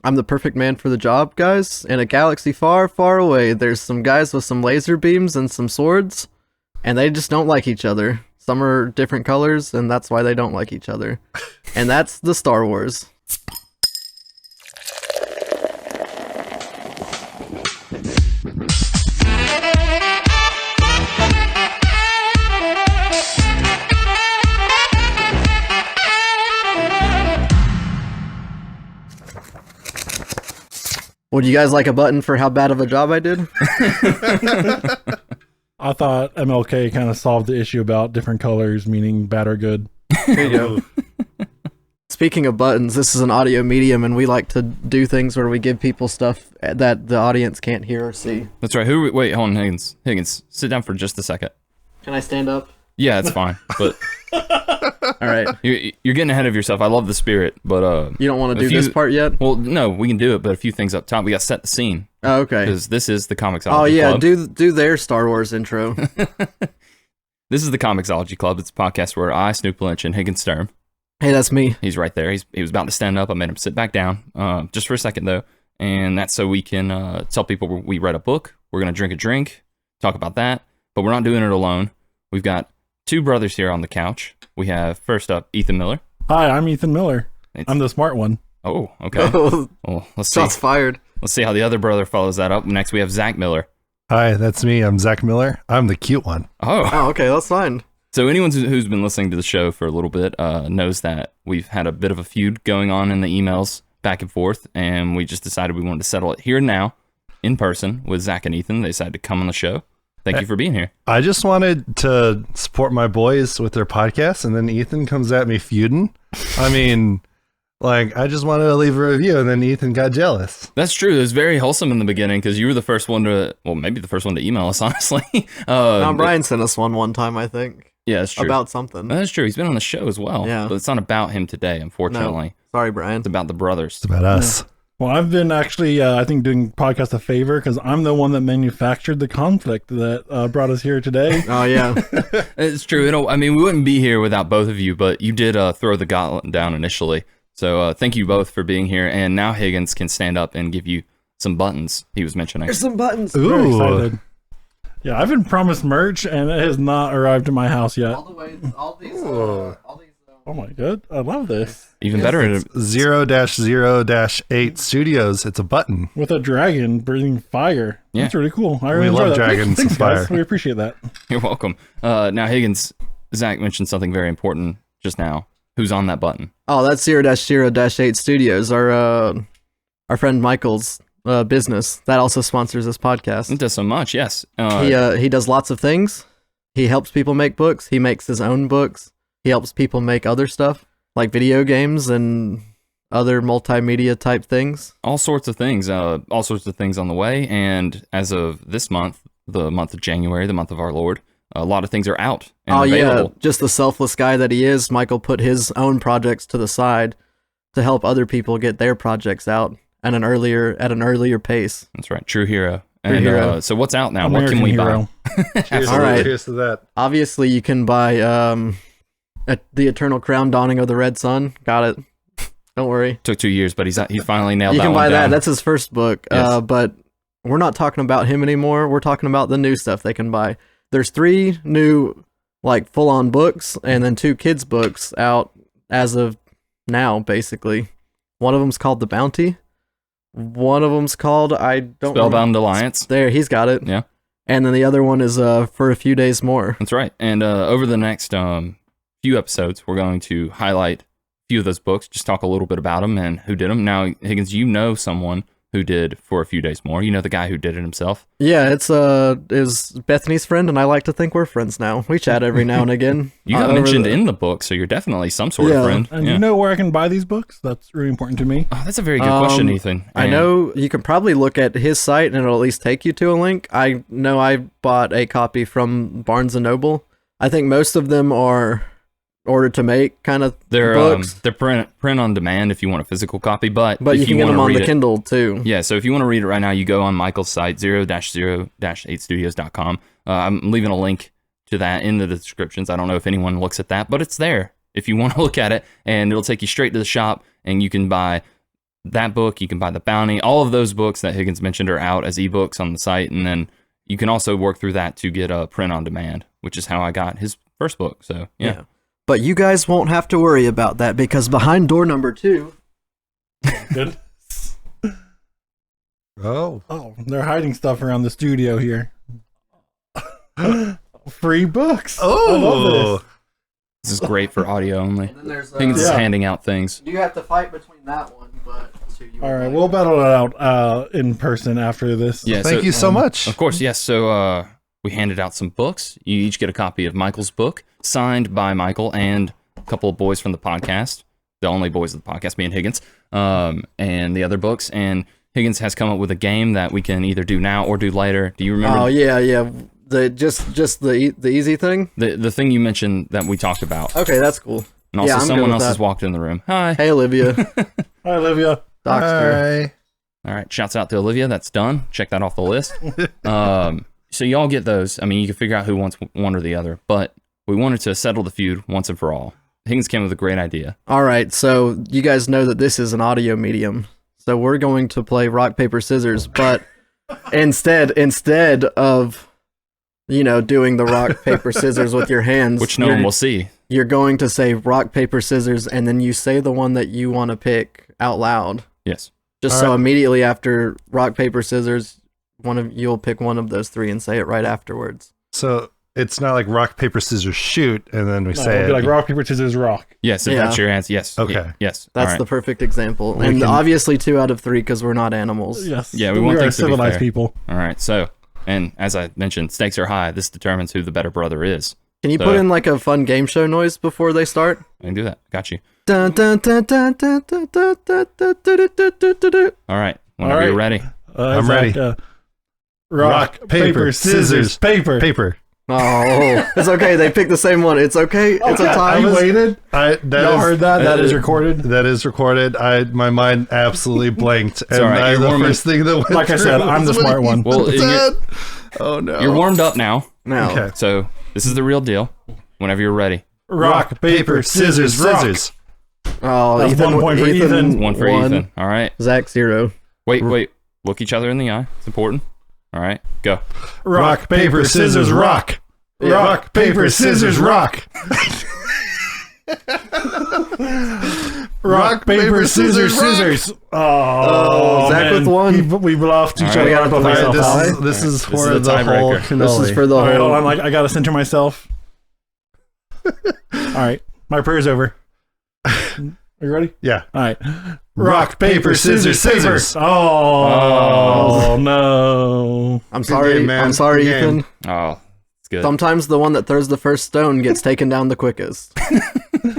I'm the perfect man for the job, guys. In a galaxy far, far away, there's some guys with some laser beams and some swords, and they just don't like each other. Some are different colors, and that's why they don't like each other. And that's the Star Wars. Would you guys like a button for how bad of a job I did? I thought MLK kind of solved the issue about different colors, meaning bad or good. There you go. Speaking of buttons, this is an audio medium, and we like to do things where we give people stuff that the audience can't hear or see. That's right. Wait, hold on, Higgins. Higgins, sit down for just a second. Can I stand up? Yeah, it's fine. But all right, you're getting ahead of yourself. I love the spirit, but you don't want to do this part yet? Well, no, we can do it. But a few things up top. We got to set the scene. Oh, okay. Because this is the Comixology Oh yeah, Club. do their Star Wars intro. This is the Comixology Club. It's a podcast where I, Snoop Lynch, and Higgins Sturm. Hey, that's me. He's right there. He was about to stand up. I made him sit back down, just for a second though, and that's so we can tell people we read a book. We're gonna drink a drink, talk about that, but we're not doing it alone. We've got two brothers here on the couch. We have first up Ethan Miller. Hi, I'm Ethan Miller. I'm the smart one. Oh, okay. Oh, Well, let's see. shots fired. Let's see how the other brother follows that up. Next, we have Zach Miller. Hi, that's me. I'm Zach Miller. I'm the cute one. Oh, Oh, okay, that's fine. so anyone who's been listening to the show for a little bit knows that we've had a bit of a feud going on in the emails back and forth, and we just decided we wanted to settle it here and now, in person, with Zach and Ethan. They decided to come on the show. Thank you for being here. I just wanted to support my boys with their podcast, and then Ethan comes at me feuding. I mean, like, I just wanted to leave a review, and then Ethan got jealous. That's true. It was very wholesome in the beginning because you were the first one to, well, maybe the first one to email us, honestly. Brian sent us one time, I think, Yeah, that's true. about something. That's true. He's been on the show as well. Yeah. But it's not about him today, unfortunately. Sorry, Brian. It's about the brothers. It's about us. Well, I've been actually, I think, doing podcast a favor because I'm the one that manufactured the conflict that brought us here today. Oh yeah. It's true. I mean, we wouldn't be here without both of you, but you did throw the gauntlet down initially. So thank you both for being here. And now Higgins can stand up and give you some buttons he was mentioning. There's some buttons. Very Ooh. excited. Yeah, I've been promised merch and it has not arrived to my house yet. All these. Oh my god, I love this. Even better. 0-0-8 Studios. It's a button. With a dragon breathing fire. Yeah. That's really cool. I We really enjoy love that. dragons Thanks, and fire. guys. We appreciate that. You're welcome. Now, Higgins, Zach mentioned something very important just now. Who's on that button? Oh, that's 0-0-8 Studios. Our friend Michael's business that also sponsors this podcast. It does so much, yes. He does lots of things. He helps people make books. He makes his own books. He helps people make other stuff like video games and other multimedia type things. All sorts of things on the way. And as of this month, the month of January, the month of our Lord, a lot of things are out and available. Yeah, just the selfless guy that he is, Michael put his own projects to the side to help other people get their projects out at an earlier pace. That's right. True hero. And hero. so what's out now? What American can we hero. buy? Cheers, All right. Cheers to that. Obviously, you can buy The Eternal Crown Dawning of the Red Sun. Got it. Don't worry. Took 2 years, but he finally nailed You that can one buy that. down. That's his first book. Yes. But we're not talking about him anymore. We're talking about the new stuff they can buy. There's 3 new, like, full-on books and then 2 kids' books out as of now, basically. One of them's called The Bounty. One of them's called, I don't know. Spellbound Alliance. There, he's got it. Yeah. And then the other one is For a Few Days More. That's right. And over the next few episodes, we're going to highlight a few of those books, just talk a little bit about them and who did them. Now, Higgins, you know someone who did For a Few Days More. You know the guy who did it himself. Yeah, it's Bethany's friend, and I like to think we're friends now. We chat every now and again. You got mentioned in the book, so you're definitely some sort of friend. And Yeah. you know where I can buy these books? That's really important to me. Oh, that's a very good question, Ethan. I And know you can probably look at his site, and it'll at least take you to a link. I know I bought a copy from Barnes & Noble. I think most of them are ordered to make kind of they're books. they're print on demand if you want a physical copy, but But if you can get wanna them on read the it- Kindle too. Yeah, so if you want to read it right now, you go on Michael's site, 0-0-8studios.com. I'm leaving a link to that in the descriptions. I don't know if anyone looks at that, but it's there if you want to look at it, and it'll take you straight to the shop, and you can buy that book. You can buy The Bounty. All of those books that Higgins mentioned are out as ebooks on the site. And then you can also work through that to get a print on demand, which is how I got his first book. So, yeah. But you guys won't have to worry about that because behind door number 2. Good. Oh. Oh, they're hiding stuff around the studio here. Free books. Oh. I love this. This is great for audio only. And then there's Higgins is handing out things. you have to fight between that one, but All right, we'll battle it out in person after this. Yeah, Thank you so much. Of course, yes. So we handed out some books. You each get a copy of Michael's book, signed by Michael and a couple of boys from the podcast. The only boys of the podcast, me and Higgins, and the other books. And Higgins has come up with a game that we can either do now or do later. Do you remember? Oh yeah. The just the easy thing. The thing you mentioned that we talked about. Okay, that's cool. And also I'm good someone with else that. has walked in the room. Hi. Hey Olivia, Hi, Olivia. Doxter. Hi. All right, shouts out to Olivia. That's done. Check that off the list. So y'all get those. I mean, you can figure out who wants one or the other, but we wanted to settle the feud once and for all. Higgins came with a great idea. All right, so you guys know that this is an audio medium, so we're going to play rock paper scissors, but instead of doing the rock paper scissors with your hands, Which no one will see. you're going to say rock paper scissors, and then you say the one that you want to pick out loud. Yes. Just All so right. immediately after rock paper scissors, you'll pick one of those 3 and say it right afterwards. So it's not like rock, paper, scissors, shoot, and then we No, say it'll be it. like rock, paper, scissors, rock. Yes, if Yeah. that's your answer. Yes. Okay. Yes. That's All right. the perfect example. We And can- obviously 2 out of 3 because we're not animals. Yes. Yeah, we want are things to be civilized fair. people. All right. So, and as I mentioned, stakes are high. This determines who the better brother is. Can you So- put in like a fun game show noise before they start? I can do that. Got you. Dun, dun, dun, dun, dun, dun, dun, dun, dun, dun, dun, dun, dun, dun. All right. Whenever right. you're ready. It's I'm ready. rock, paper, scissors, paper. Paper. Oh, it's okay. They picked the same one. It's okay. It's a I tie. waited. That Y'all is- heard that? That is recorded. That is recorded. My mind absolutely blanked. And all right, you're the warming- first thing that went Like I through said, I'm the was smart when one. he Well, said, oh no. You're warmed up now. Now, Okay. So this is the real deal. Whenever you're ready. Rock, paper, scissors, rock. scissors. oh, That's Ethan, 1 point for Ethan. One for Ethan. All right. Zach 0. Wait. Look each other in the eye. It's important. All right. Go. Rock, paper, scissors, rock. Rock, paper, scissors, rock. Rock, paper, scissors, rock. scissors. Oh, Zach man. with 1. We've lost each All right. other. I gotta put All right, myself this out. is- This is This for is the the whole tiebreaker. cannoli. This is for the All right, whole. hold on. I gotta center myself. All right, my prayer's over. Are you ready? Yeah. All right. Rock, paper, scissors, scissors. Oh, no. I'm sorry. game, man. I'm sorry, Good game. Ethan. Oh, it's good. Sometimes the one that throws the first stone gets taken down the quickest,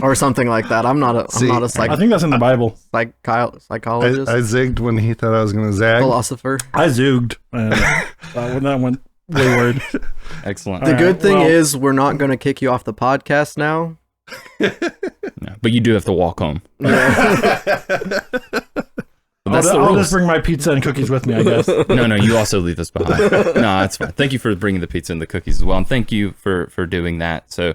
or something like that. I'm not a I think that's in the Bible. psychologist, I zigged when he thought I was going to zag. philosopher. I zooged. That went wayward. Excellent. The All good right, thing well- is we're not going to kick you off the podcast now. No, but you do have to walk home. But that's the I'll rules. just bring my pizza and cookies with me, I guess. No, you also leave this behind. No, that's fine. Thank you for bringing the pizza and the cookies as well, and thank you for doing that. So,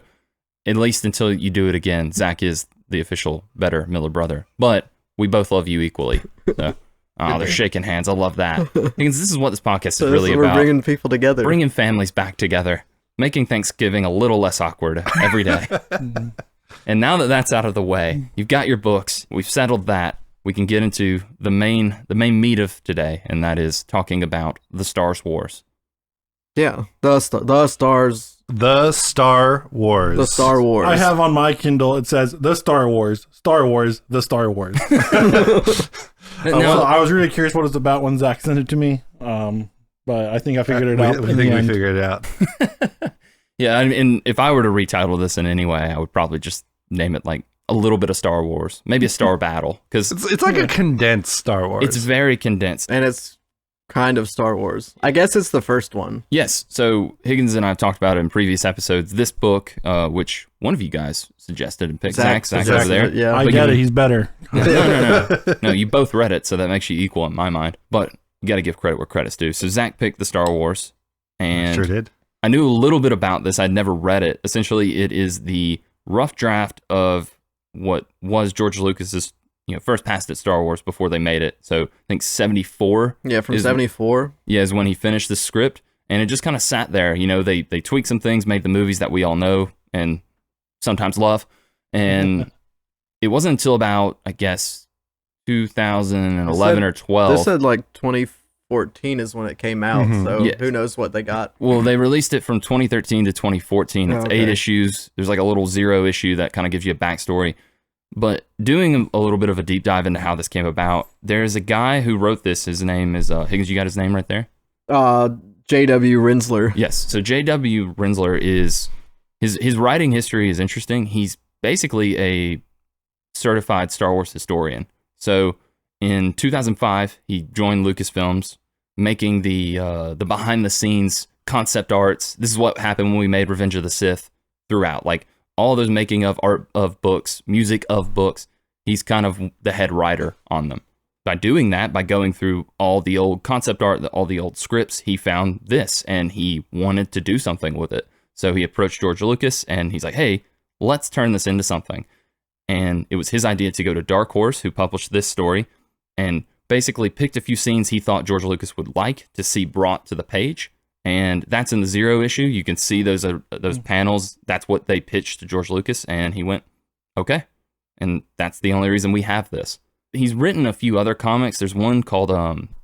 at least until you do it again, Zach is the official better Miller brother. But we both love you equally. So, they're shaking hands. I love that because this is what this podcast is really we're about: bringing people together. bringing families back together, making Thanksgiving a little less awkward every day. And now that that's out of the way, you've got your books. We've settled that. We can get into the main meat of today, and that is talking about the Star Wars. Yeah, the stars, The Star Wars. the Star Wars. I have on my Kindle, it says The Star Wars, the Star Wars. Now, I was really curious what it's about when Zach sent it to me, but I think I figured it out. We in think the we end. figured it out. yeah, and if I were to retitle this in any way, I would probably just name it like a little bit of Star Wars, maybe a Star Battle, because It's like a condensed Star Wars. it's very condensed. and it's kind of Star Wars. I guess it's the first one. Yes, so Higgins and I have talked about it in previous episodes. This book, which one of you guys suggested and picked, Zach's over suggested there. it, yeah. I But get you- it, he's better. No, you both read it, so that makes you equal in my mind. But you got to give credit where credit's due. So Zach picked the Star Wars, and Sure did. I knew a little bit about this. I'd never read it. Essentially, it is the rough draft of what was George Lucas's first passed at Star Wars before they made it. So I think 74. Yeah, from 74. Yeah, is when he finished the script, and it just kind of sat there. They tweaked some things, made the movies that we all know and sometimes love, and it wasn't until about, I guess, 2011 or 12. This said like 2014 is when it came out, so Yeah. who knows what they got. Well, they released it from 2013 to 2014. It's 8 issues. There's like a little 0 issue that kind of gives you a backstory. But doing a little bit of a deep dive into how this came about, there's a guy who wrote this. His name is, Higgins, you got his name right there? J.W. Rinsler. Yes. So J.W. Rinsler is, his writing history is interesting. He's basically a certified Star Wars historian. So in 2005, he joined Lucasfilms, making the behind the scenes concept arts. This is what happened when we made Revenge of the Sith throughout. Like all those making of art of books, music of books. He's kind of the head writer on them. By doing that, by going through all the old concept art, all the old scripts, he found this and he wanted to do something with it. So he approached George Lucas and he's like, hey, let's turn this into something. And it was his idea to go to Dark Horse, who published this story, and basically picked a few scenes he thought George Lucas would like to see brought to the page. And that's in the 0 issue. You can see those panels. That's what they pitched to George Lucas, and he went, okay. And that's the only reason we have this. He's written a few other comics. There's one called,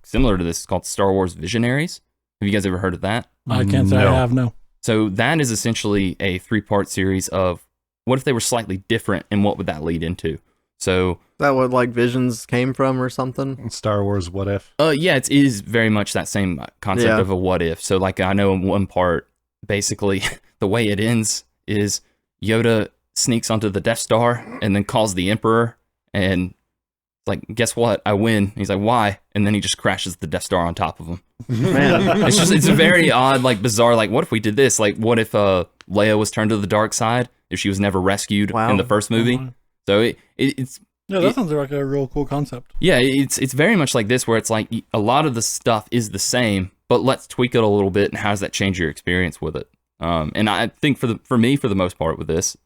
similar to this, called Star Wars Visionaries. Have you guys ever heard of that? I can't say I have, no. So that is essentially a 3-part series of what if they were slightly different, and what would that lead into? So Is that what like Visions came from or something? Star Wars What If. yeah, it is very much that same concept of a what if. So like I know in one part, basically the way it ends is Yoda sneaks onto the Death Star and then calls the Emperor, and it's like, guess what? I win. And he's like, why? And then he just crashes the Death Star on top of him. Man, It's a very odd, like bizarre, like what if we did this? Like what if Leia was turned to the dark side if she was never rescued in the first movie? So it's that sounds like a real cool concept. Yeah, it's very much like this, where it's like a lot of the stuff is the same, but let's tweak it a little bit, and how does that change your experience with it? And I think for me, for the most part with this,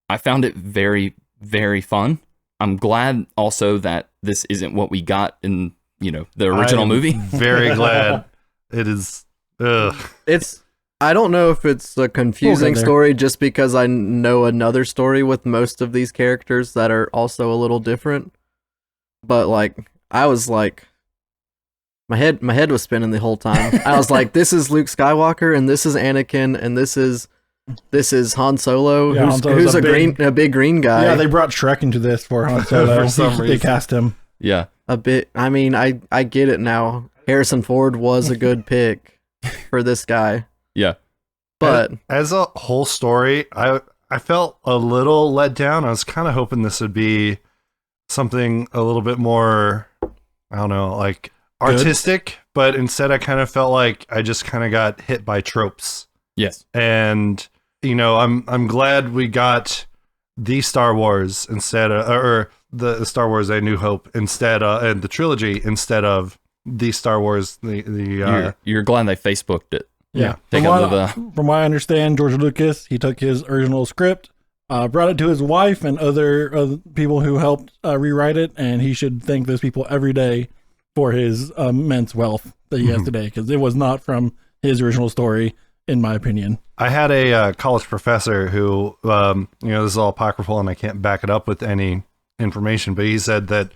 I found it very, very fun. I'm glad also that this isn't what we got in, the original movie. Very glad it is. Ugh. I don't know if it's a confusing story just because I know another story with most of these characters that are also a little different. But like, I was like, my head was spinning the whole time. I was like, this is Luke Skywalker, and this is Anakin, and this is Han Solo, Yeah, who's a big green guy. Yeah, they brought Shrek into this for Han Solo. For some reason. They cast him. Yeah. A bit. I mean, I get it now. Harrison Ford was a good pick for this guy. Yeah. But as a whole story, I felt a little let down. I was kind of hoping this would be something a little bit more, I don't know, like artistic, but instead I kind of felt like I just kind of got hit by tropes. Yes. And I'm glad we got the Star Wars instead of, or the Star Wars A New Hope instead of, and the trilogy instead of the Star Wars You're glad they Facebooked it. Yeah. From what I understand, George Lucas, he took his original script, brought it to his wife and other people who helped rewrite it, and he should thank those people every day for his immense wealth that he has today, because it was not from his original story, in my opinion. I had a college professor who, this is all apocryphal and I can't back it up with any information, but he said that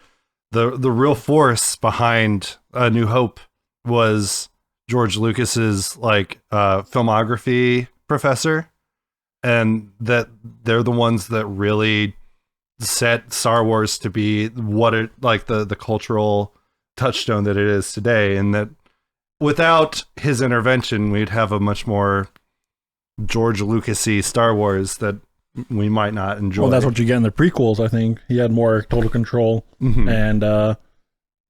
the real force behind A New Hope was George Lucas's filmography professor, and that they're the ones that really set Star Wars to be what it the cultural touchstone that it is today, and that without his intervention we'd have a much more George Lucas-y Star Wars that we might not enjoy. Well, that's what you get in the prequels. I think he had more total control, and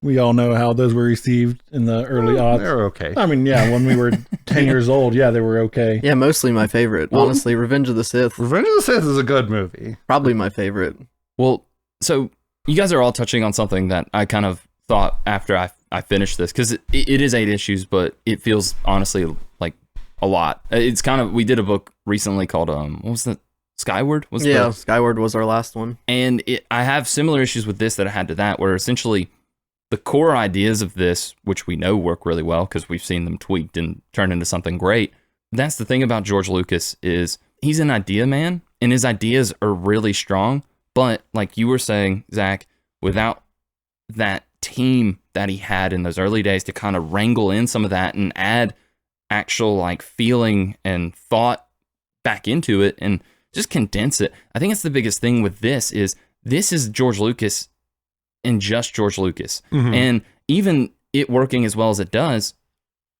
we all know how those were received in the early aughts. They were okay. I mean, yeah, when we were 10 years old, yeah, they were okay. yeah, mostly my favorite. Honestly, Revenge of the Sith, Revenge of the Sith is a good movie. probably my favorite. Well, so you guys are all touching on something that I kind of thought after I finished this, because it is 8 issues, but it feels honestly like a lot. It's kind of, we did a book recently called what was the Skyward was Skyward was our last one. And I have similar issues with this that I had to that, where essentially the core ideas of this, which we know work really well because we've seen them tweaked and turned into something great. That's the thing about George Lucas is he's an idea man, and his ideas are really strong. But like you were saying, Zach, without that team that he had in those early days to kind of wrangle in some of that and add actual like feeling and thought back into it and just condense it. I think it's the biggest thing with this is George Lucas and just George Lucas. Mhm. And even it working as well as it does,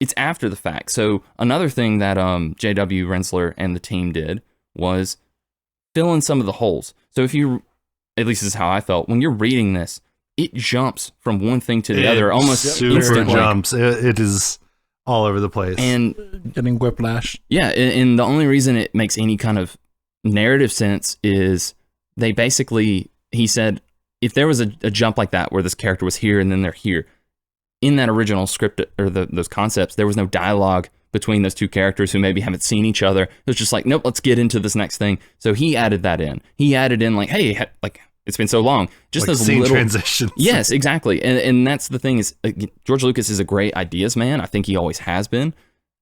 it's after the fact. So another thing that J.W. Rensler and the team did was fill in some of the holes. So if you, at least this is how I felt, when you're reading this, it jumps from one thing to the other almost super instantly. jumps. It is all over the place. And Getting whiplash. yeah, and the only reason it makes any kind of narrative sense is they basically, he said, if there was a jump like that where this character was here and then they're here, in that original script or those concepts, there was no dialogue between those two characters who maybe haven't seen each other. It was just like, nope, let's get into this next thing. So he added that in. He added in like, hey, like it's been so long. Just like those scene little transitions. Yes, exactly. And that's the thing is George Lucas is a great ideas man. I think he always has been.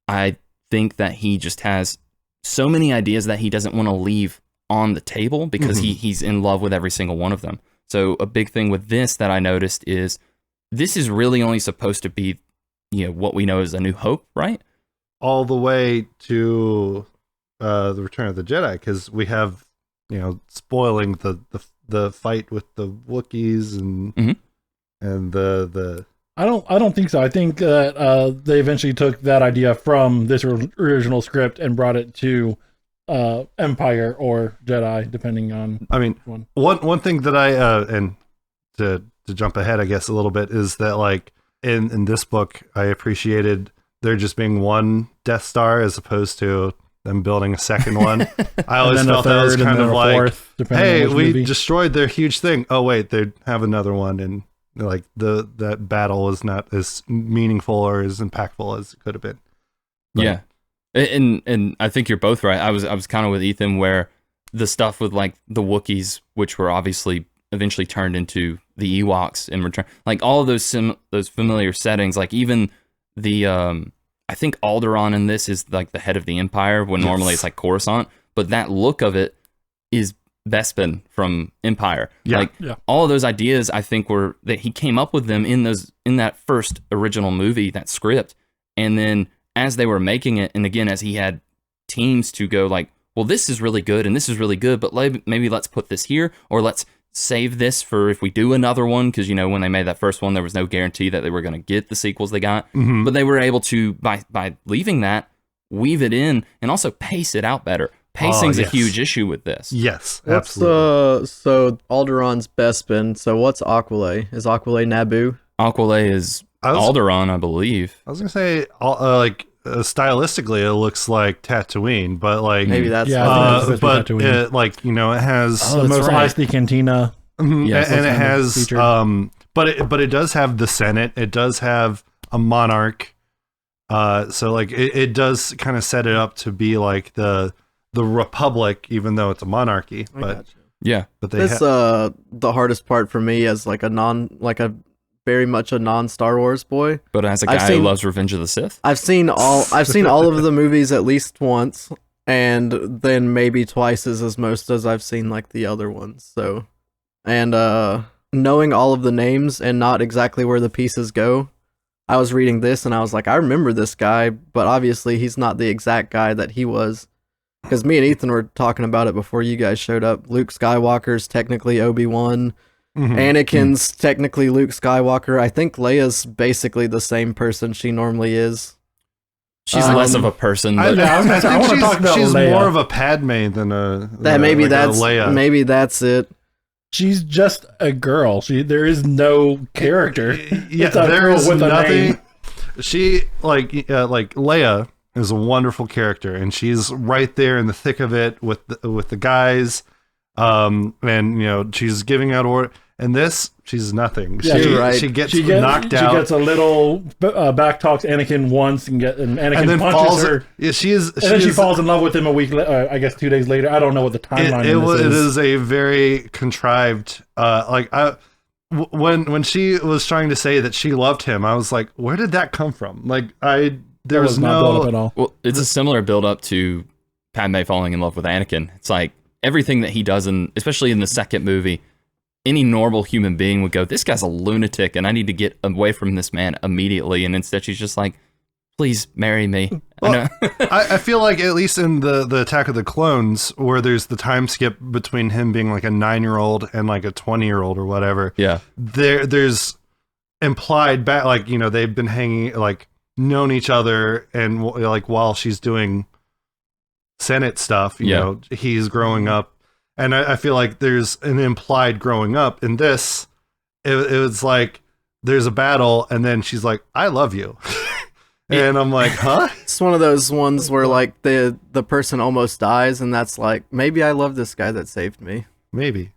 I think that he just has so many ideas that he doesn't want to leave on the table because he's in love with every single one of them. So a big thing with this that I noticed is this is really only supposed to be, what we know as A New Hope, right? All the way to the Return of the Jedi, because we have, spoiling the fight with the Wookiees and the. I don't think so. I think that they eventually took that idea from this original script and brought it to Empire or Jedi, depending on. I mean, one thing that I and to jump ahead, I guess a little bit, is that like in this book, I appreciated there just being one Death Star as opposed to them building a second one. I always felt that was kind of like, fourth, hey, we movie. destroyed their huge thing. Oh wait, they have another one, and like that battle was not as meaningful or as impactful as it could have been. But, yeah, and I think you're both right. I was kind of with Ethan where the stuff with like the Wookiees, which were obviously eventually turned into the Ewoks in Return, like all of those familiar settings, like even the I think Alderaan in this is like the head of the Empire when normally it's like Coruscant, but that look of it is Bespin from Empire. Yeah. All of those ideas I think were that he came up with them in that first original movie, that script, and then as they were making it, and again as he had teams to go like, well, this is really good and this is really good, but maybe let's put this here, or let's save this for if we do another one, because when they made that first one there was no guarantee that they were going to get the sequels they got, but they were able to by leaving that weave it in and also pace it out better. Pacing's a huge issue with this. Yes, What's, absolutely. so Alderaan's Bespin. So what's Aquile? Is Aquile Naboo? Aquile is Alderaan, I believe. I was gonna say stylistically it looks like Tatooine, but like Maybe that's but it, like it has the most icy cantina. Yes, and it has featured. but it does have the Senate. It does have a monarch. So like it does kind of set it up to be like the Republic, even though it's a monarchy. But yeah, but they this the hardest part for me as like a very much a non-Star Wars boy. but as a guy who loves Revenge of the Sith, I've seen all of the movies at least once, and then maybe twice as most as I've seen like the other ones. So, and knowing all of the names and not exactly where the pieces go, I was reading this and I was like, I remember this guy, but obviously he's not the exact guy that he was. Because me and Ethan were talking about it before you guys showed up. Luke Skywalker's technically Obi-Wan. Anakin's technically Luke Skywalker. I think Leia's basically the same person she normally is. she's less of a person. But I want to talk about she's Leia. more of a Padme than a Maybe like that's a Leia. maybe that's it. She's just a girl. There is no character. Yeah, It's a there girl is with a nothing. name. She like Leia is a wonderful character, and she's right there in the thick of it with the guys, and she's giving out order. And this, She's nothing. Yeah, she, you're right. she gets knocked out. She gets a little back talks Anakin once, and Anakin and then punches falls. her. Yeah, And then she falls in love with him a week, I guess 2 days later. I don't know what the timeline It is. is a very contrived. When she was trying to say that she loved him, I was like, where did that come from? Like there was not built up no. at all. Well, it's a similar build up to Padme falling in love with Anakin. It's like everything that he does, especially in the second movie, any normal human being would go, this guy's a lunatic and I need to get away from this man immediately. And instead she's just like, please marry me. Well, I feel like at least in the Attack of the Clones, where there's the time skip between him being like a 9-year-old and like a 20-year-old or whatever. Yeah. There's implied back, like, they've been hanging, like, known each other, and like while she's doing Senate stuff, you know, he's growing up. And I feel like there's an implied growing up in this. It was like there's a battle, and then she's like, "I love you," and I'm like, "Huh?" It's one of those ones where like the person almost dies, and that's like, maybe I love this guy that saved me. Maybe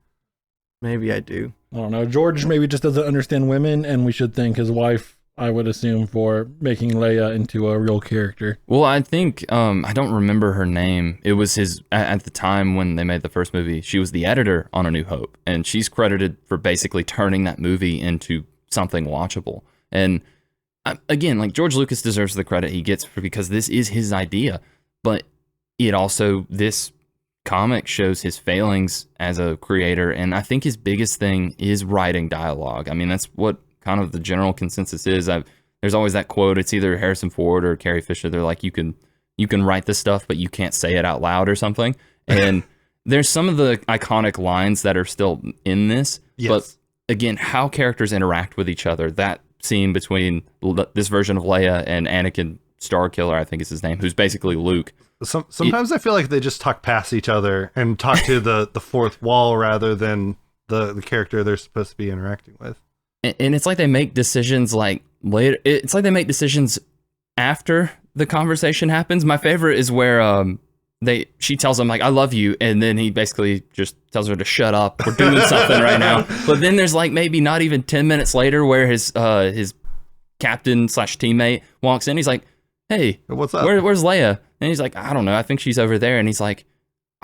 Maybe I do. I don't know. George maybe just doesn't understand women, and we should thank his wife, I would assume, for making Leia into a real character. Well, I think, I don't remember her name. It was at the time when they made the first movie, she was the editor on A New Hope, and she's credited for basically turning that movie into something watchable. And again, like, George Lucas deserves the credit he gets because this is his idea, but this comic shows his failings as a creator, and I think his biggest thing is writing dialogue. I mean, that's what kind of the general consensus is. There's always that quote, it's either Harrison Ford or Carrie Fisher, they're like, you can write this stuff, but you can't say it out loud or something. And there's some of the iconic lines that are still in this, but again, how characters interact with each other, that scene between this version of Leia and Anakin Starkiller, I think is his name, who's basically Luke. Sometimes I feel like they just talk past each other and talk to the fourth wall rather than the character they're supposed to be interacting with. And it's like they make decisions like later. It's like they make decisions after the conversation happens. My favorite is where she tells him like, I love you, and then he basically just tells her to shut up. We're doing something right now. But then there's like maybe not even 10 minutes later where his captain / teammate walks in. He's like, hey, what's up? Where's Leia? And he's like, I don't know. I think she's over there. And he's like,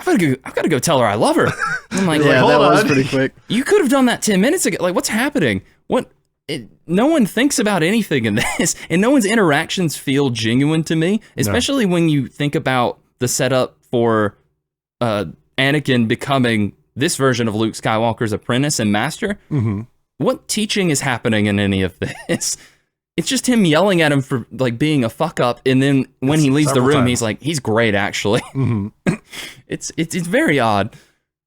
I've got to go tell her I love her. I'm like, Yeah, that was on. pretty quick. You could have done that 10 minutes ago. Like, what's happening? No one thinks about anything in this, and no one's interactions feel genuine to me, especially when you think about the setup for Anakin becoming this version of Luke Skywalker's apprentice and master. Mm-hmm. What teaching is happening in any of this? It's just him yelling at him for like being a fuck up, and then when he leaves the room, he's like, he's great actually. Mm-hmm. It's very odd.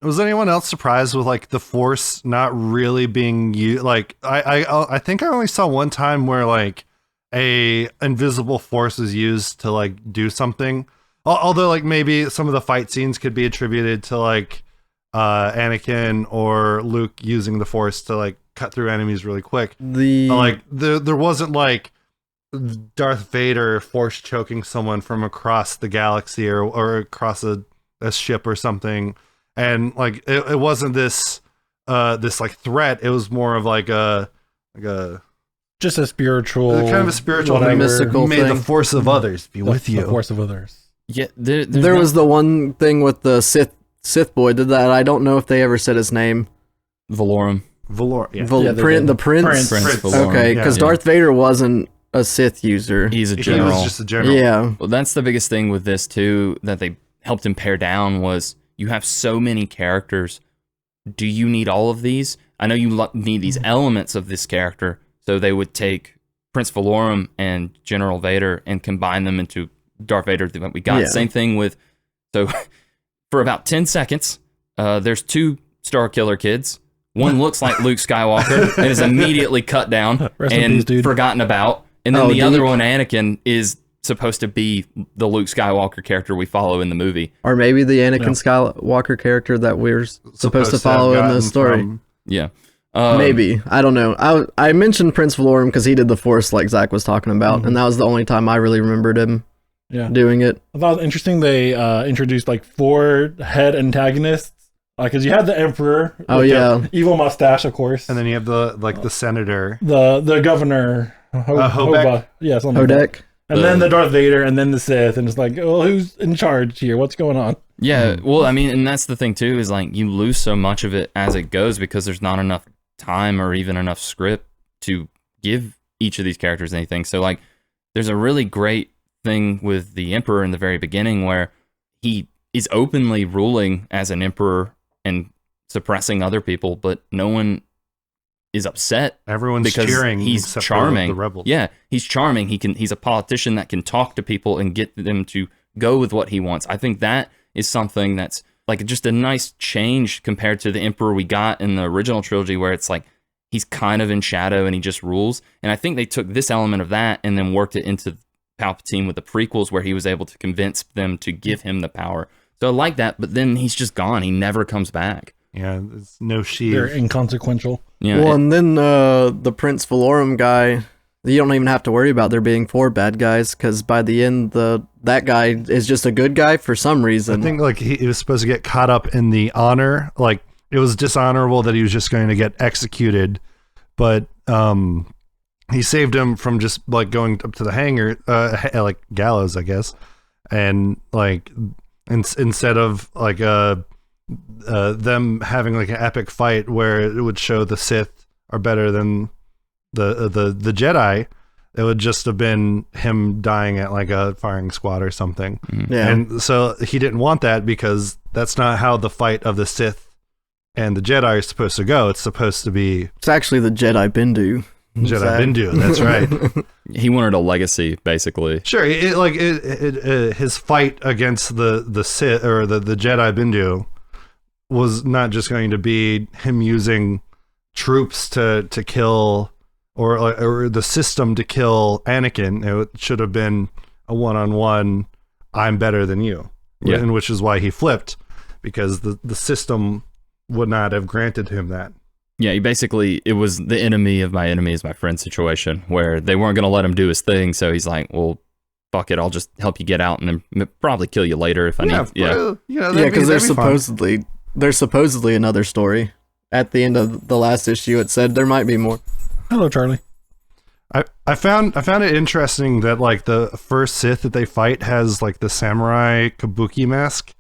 Was anyone else surprised with like the Force not really being used? Like I think I only saw one time where like a invisible Force is used to like do something. Although like maybe some of the fight scenes could be attributed to like Anakin or Luke using the Force to like cut through enemies really quick. There wasn't like Darth Vader Force choking someone from across the galaxy or across a ship or something. And like it wasn't this like threat. It was more of like a just a spiritual, kind of a spiritual whatever. Mystical May thing. the force of others be with you. The force of others. Yeah, There was the one thing with the Sith boy did that. I don't know if they ever said his name. Valorum. Valor. Yeah. The prince. Prince Valorum. Okay, because Yeah. Darth Vader wasn't a Sith user. He's a He general. was just a general. Yeah. Well, that's the biggest thing with this too that they helped him pare down was you have so many characters. Do you need all of these? I know you need these elements of this character, so they would take Prince Valorum and General Vader and combine them into Darth Vader that we got. Yeah. Same thing with, so for about 10 seconds, there's two Starkiller kids. One looks like Luke Skywalker and is immediately cut down Rest in and peace, dude. forgotten about. And then Oh, the other dude. one, Anakin, is supposed to be the Luke Skywalker character we follow in the movie. Or maybe the Anakin Skywalker character that we're supposed to have follow in the gotten story. from- Yeah. Maybe. I don't know. I mentioned Prince Valorum because he did the Force like Zach was talking about, and that was the only time I really remembered him Yeah. doing it. I thought it was interesting they introduced like 4 head antagonists Because you had the emperor. Oh, with yeah. the evil mustache, of course. And then you have the senator. the governor. Hobeck? Hoba. Yeah, something like that. Hodek. And then the Darth Vader, and then the Sith, and it's like, well, who's in charge here? What's going on? Yeah, well, I mean, and that's the thing too, is like you lose so much of it as it goes because there's not enough time or even enough script to give each of these characters anything. So like there's a really great thing with the Emperor in the very beginning where he is openly ruling as an emperor and suppressing other people, but no one is upset. Everyone's because cheering. He's except for charming. the rebels. Yeah, he's charming. He's a politician that can talk to people and get them to go with what he wants. I think that is something that's like just a nice change compared to the Emperor we got in the original trilogy, where it's like he's kind of in shadow and he just rules. And I think they took this element of that and then worked it into Palpatine with the prequels, where he was able to convince them to give him the power. So I like that, but then he's just gone. He never comes back. Yeah, it's no sheath. They're inconsequential. Yeah, Well, and then the Prince Valorum guy, you don't even have to worry about there being 4 bad guys, because by the end, that guy is just a good guy for some reason. I think like he was supposed to get caught up in the honor. Like it was dishonorable that he was just going to get executed, but he saved him from just like going up to the hangar, like gallows, I guess, and like instead of like them having like an epic fight where it would show the Sith are better than the Jedi, it would just have been him dying at like a firing squad or something. Yeah. And so he didn't want that because that's not how the fight of the Sith and the Jedi is supposed to go. It's supposed to be It's actually the Jedi Bindu. Jedi Zach. Bindu. That's right. he wanted a legacy, basically. Sure. His fight against the Sith or the Jedi Bindu was not just going to be him using troops to kill or the system to kill Anakin. It should have been a one-on-one. I'm better than you. Yeah. And which is why he flipped, because the system would not have granted him that. Yeah, it was the enemy of my enemy is my friend situation, where they weren't going to let him do his thing. So he's like, well, fuck it. I'll just help you get out and then probably kill you later if I need. Yeah. Because there's supposedly another story. At the end of the last issue, it said there might be more. Hello, Charlie. I found it interesting that like the first Sith that they fight has like the samurai kabuki mask,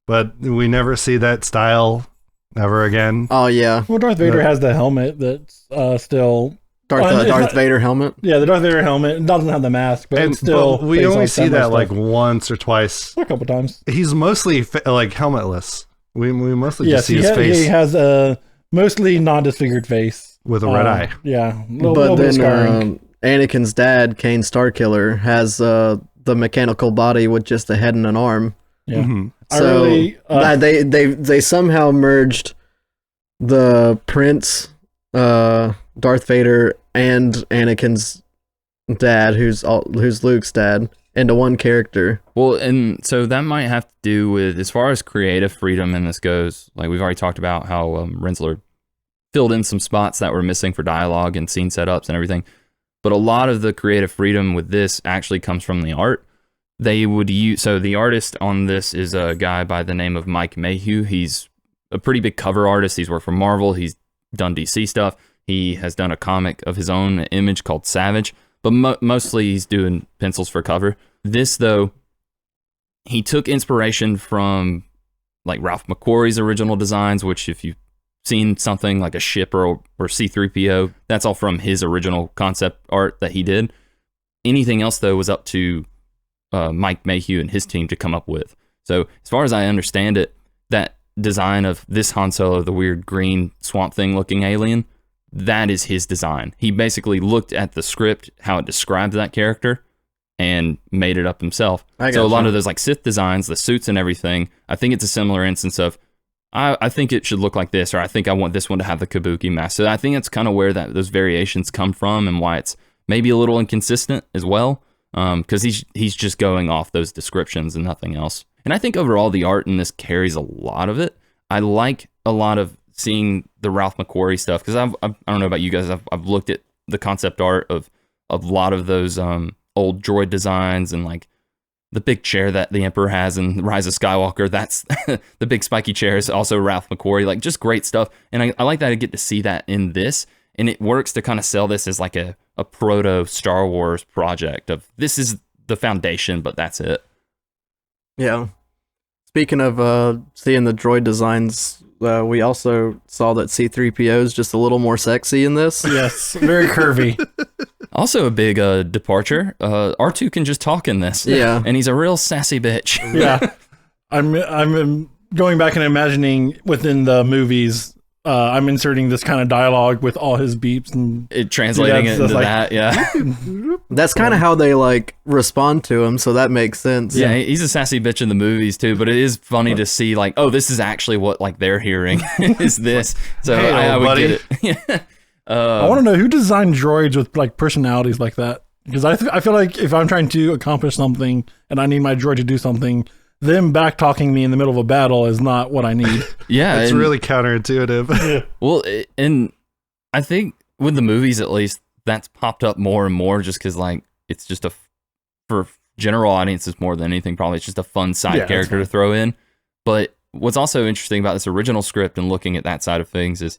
but we never see that style ever again. Oh, yeah. Well, Darth Vader has the helmet that's still... Darth Vader helmet. Yeah, the Darth Vader helmet. It doesn't have the mask, but it's still... But we based only on see samurai that stuff. like once or twice. A couple times. He's mostly like helmetless. We mostly just see his face he has a mostly non-disfigured face. with a red eye. Yeah. But then Anakin's dad, Kane Starkiller, has the mechanical body with just a head and an arm. Yeah. Mm-hmm. So they somehow merged the Prince, Darth Vader, and Anakin's dad, who's Luke's dad, into one character. Well, and so that might have to do with, as far as creative freedom in this goes, like we've already talked about how Rensler filled in some spots that were missing for dialogue and scene setups and everything. But a lot of the creative freedom with this actually comes from the art. They would use, so the artist on this is a guy by the name of Mike Mayhew. He's a pretty big cover artist. He's worked for Marvel. He's done DC stuff. He has done a comic of his own, Image, called Savage. But mostly he's doing pencils for cover. This, though, he took inspiration from like Ralph McQuarrie's original designs, which if you've seen something like a ship or C-3PO, that's all from his original concept art that he did. Anything else, though, was up to Mike Mayhew and his team to come up with. So as far as I understand it, that design of this Han Solo, the weird green swamp thing looking alien, that is his design. He basically looked at the script, how it described that character, and made it up himself. So a lot of those like Sith designs, the suits and everything, I think it's a similar instance of, I think it should look like this, or I think I want this one to have the kabuki mask. So I think that's kind of where those variations come from and why it's maybe a little inconsistent as well, because he's just going off those descriptions and nothing else. And I think overall the art in this carries a lot of it. I like a lot of seeing the Ralph McQuarrie stuff, because I don't know about you guys, I've looked at the concept art of a lot of those old droid designs and like the big chair that the Emperor has in Rise of Skywalker. That's the big spiky chair is also Ralph McQuarrie. Like, just great stuff. And I like that I get to see that in this. And it works to kind of sell this as like a proto Star Wars project of this is the foundation, but that's it. Yeah. Speaking of seeing the droid designs, we also saw that C-3PO is just a little more sexy in this. Yes, very curvy. Also a big departure. R2 can just talk in this. Yeah. And he's a real sassy bitch. Yeah. I'm going back and imagining within the movies, I'm inserting this kind of dialogue with all his beeps and Translating it into like, that, yeah. That's kind of how they like respond to him, so that makes sense. Yeah, he's a sassy bitch in the movies too, but it is funny to see like, oh, this is actually what like they're hearing is this. So Hey, I old would buddy. get it. Yeah. I want to know who designed droids with like personalities like that, because I feel like if I'm trying to accomplish something and I need my droid to do something, them back talking me in the middle of a battle is not what I need. Yeah, It's and- really counterintuitive. well, and I think with the movies at least, that's popped up more and more just because like it's just for general audiences more than anything, probably it's just a fun side Yeah, character to that's throw in. But what's also interesting about this original script and looking at that side of things is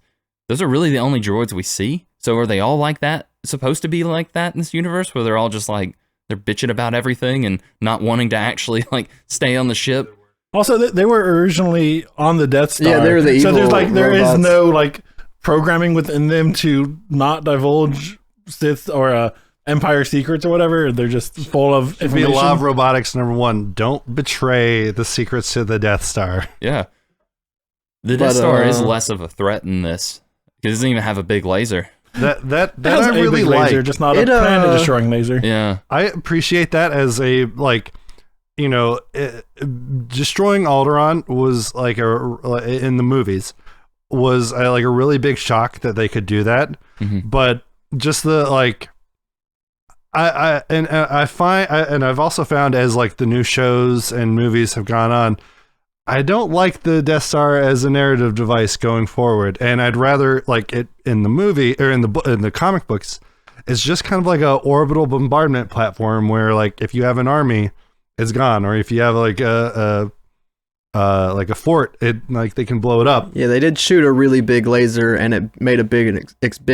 those are really the only droids we see. So are they all like that, supposed to be like that in this universe, where they're all just like they're bitching about everything and not wanting to actually like stay on the ship? Also, they were originally on the Death Star. Yeah, they were the so there's evil like there is robots. no like programming within them to not divulge Sith or Empire secrets or whatever. They're just full of If you information. love robotics, number one, don't betray the secrets to the Death Star. Yeah. The Death Star is less of a threat in this because it doesn't even have a big laser. That It has I a really big like. laser, just not a It, planet destroying laser. Yeah. I appreciate that as a like, you know, destroying Alderaan was like in the movies was like a really big shock that they could do that, but just the like. I find, and I've also found as like the new shows and movies have gone on, I don't like the Death Star as a narrative device going forward, and I'd rather like it in the movie or in the comic books. It's just kind of like a orbital bombardment platform where like if you have an army, it's gone, or if you have like a fort, it like they can blow it up. Yeah, they did shoot a really big laser, and it made a big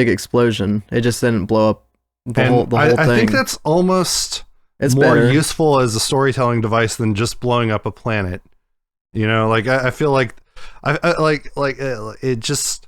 explosion. It just didn't blow up the whole thing. I think that's almost it's more better. useful as a storytelling device than just blowing up a planet. You know, like I feel like it just.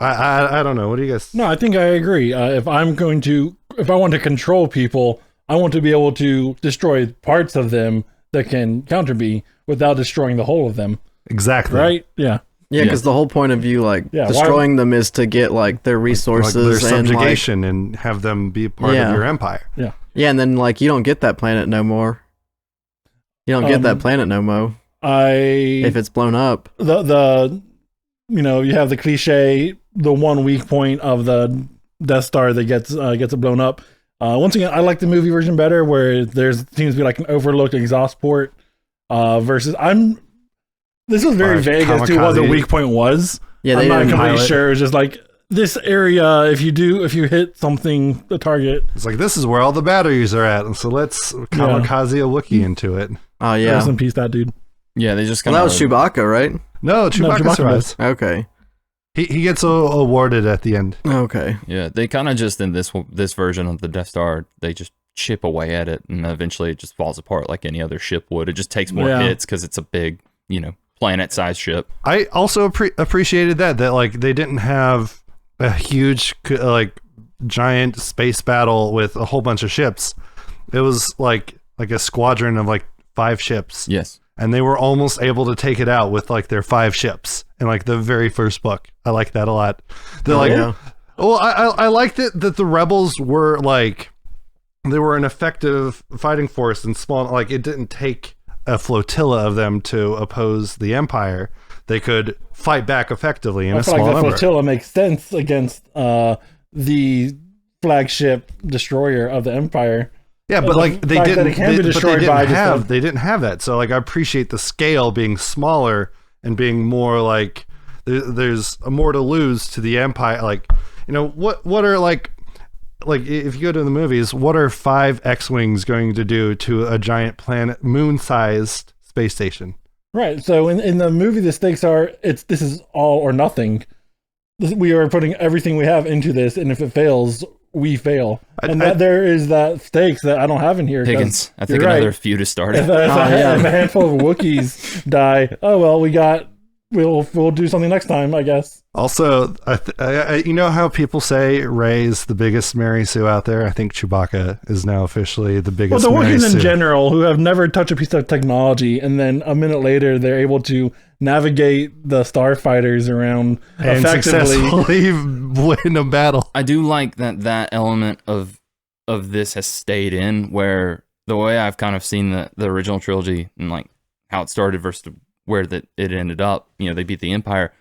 I don't know. What do you guys? No, I think I agree. If I want to control people, I want to be able to destroy parts of them that can counter me without destroying the whole of them. Exactly. Right? Yeah. Yeah, because the whole point of you like Yeah, destroying them is to get like their Like resources their and like subjugation and have them be part Yeah. of your empire. Yeah. yeah, and then like you don't get that planet no more. You don't get that planet no more if it's blown up. The you know, you have the cliche, the one weak point of the Death Star that gets it blown up. Once again, I like the movie version better, where seems to be like an overlooked exhaust port. Versus this was very vague as to what the kamikaze. weak point was. Yeah, I'm they not didn't completely pilot. sure. It was just like this area. If you hit something, the target. It's like this is where all the batteries are at, and so let's kamikaze a Wookiee into it. Oh Yeah. Rest yeah. in peace, that dude. Yeah, they just Well, kind that was Chewbacca, right? No, Chewbacca Chewbacca survives. Okay. He gets awarded at the end. Okay. Yeah, they kind of just in this version of the Death Star, they just chip away at it, and eventually it just falls apart like any other ship would. It just takes more Yeah. hits because it's a big, planet-sized ship. I also appreciated that like they didn't have a huge like giant space battle with a whole bunch of ships. It was like a squadron of like 5 ships. Yes. And they were almost able to take it out with like their 5 ships in like the very first book. I like that a lot. They're like, yeah. well, I liked it that the rebels were like, they were an effective fighting force and small. Like it didn't take a flotilla of them to oppose the Empire. They could fight back effectively in I a feel small like that number. flotilla makes sense against the flagship destroyer of the Empire. Yeah, but the like they fact that didn't. it can be But destroyed by just a- they didn't have that. So like I appreciate the scale being smaller and being more like there's more to lose to the Empire. Like what are like like if you go to the movies, what are 5 X-wings going to do to a giant planet, moon-sized space station? Right. So in the movie, the stakes are this is all or nothing. We are putting everything we have into this, and if it fails, we fail. And there is that stakes that I don't have in here. Higgins, I think you're another right. feud has started. If a handful of Wookiees die, oh well, we'll do something next time, I guess. Also, you know how people say Rey's the biggest Mary Sue out there? I think Chewbacca is now officially the biggest Well, the Mary Wookiees Sue. in general, who have never touched a piece of technology, and then a minute later, they're able to navigate the starfighters around and effectively. successfully win a battle. I do like that element of this has stayed in, where the way I've kind of seen the original trilogy and like how it started versus where it ended up, they beat the Empire.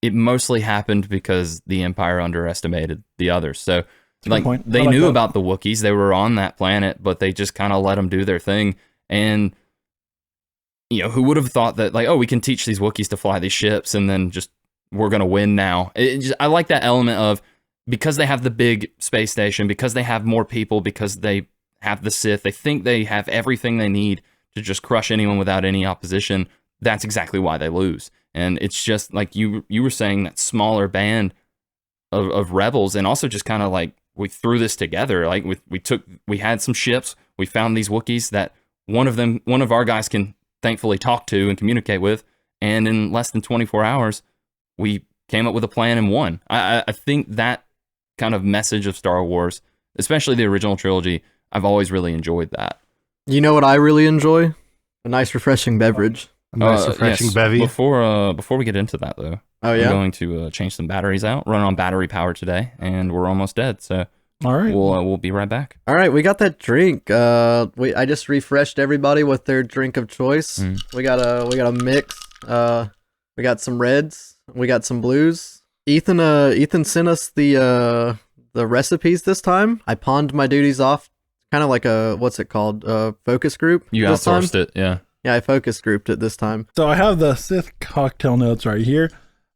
It mostly happened because the Empire underestimated the others. So like they knew about the Wookiees, they were on that planet, but they just kind of let them do their thing. And who would have thought that, like, oh, we can teach these Wookiees to fly these ships and then just we're gonna win now. I like that element of, because they have the big space station, because they have more people, because they have the Sith, they think they have everything they need to just crush anyone without any opposition. That's exactly why they lose. And it's just like you were saying, that smaller band of rebels, and also just kind of like, we threw this together. Like we had some ships, we found these Wookiees that one of our guys can thankfully talk to and communicate with, and in less than 24 hours, we came up with a plan and won. I think that kind of message of Star Wars, especially the original trilogy, I've always really enjoyed that. You know what I really enjoy? A nice, refreshing beverage. A nice refreshing yes. bevy. Before we get into that, though, Oh, yeah? I'm going to change some batteries out, run on battery power today, and we're almost dead. So All right. we'll be right back. All right, we got that drink. I just refreshed everybody with their drink of choice. We got a mix. We got some reds. We got some blues. Ethan sent us the recipes this time. I pawned my duties off, kind of like a, what's it called? Focus group. You this time. outsourced it, yeah. Yeah, I focus grouped it this time. So I have the Sith cocktail notes right here.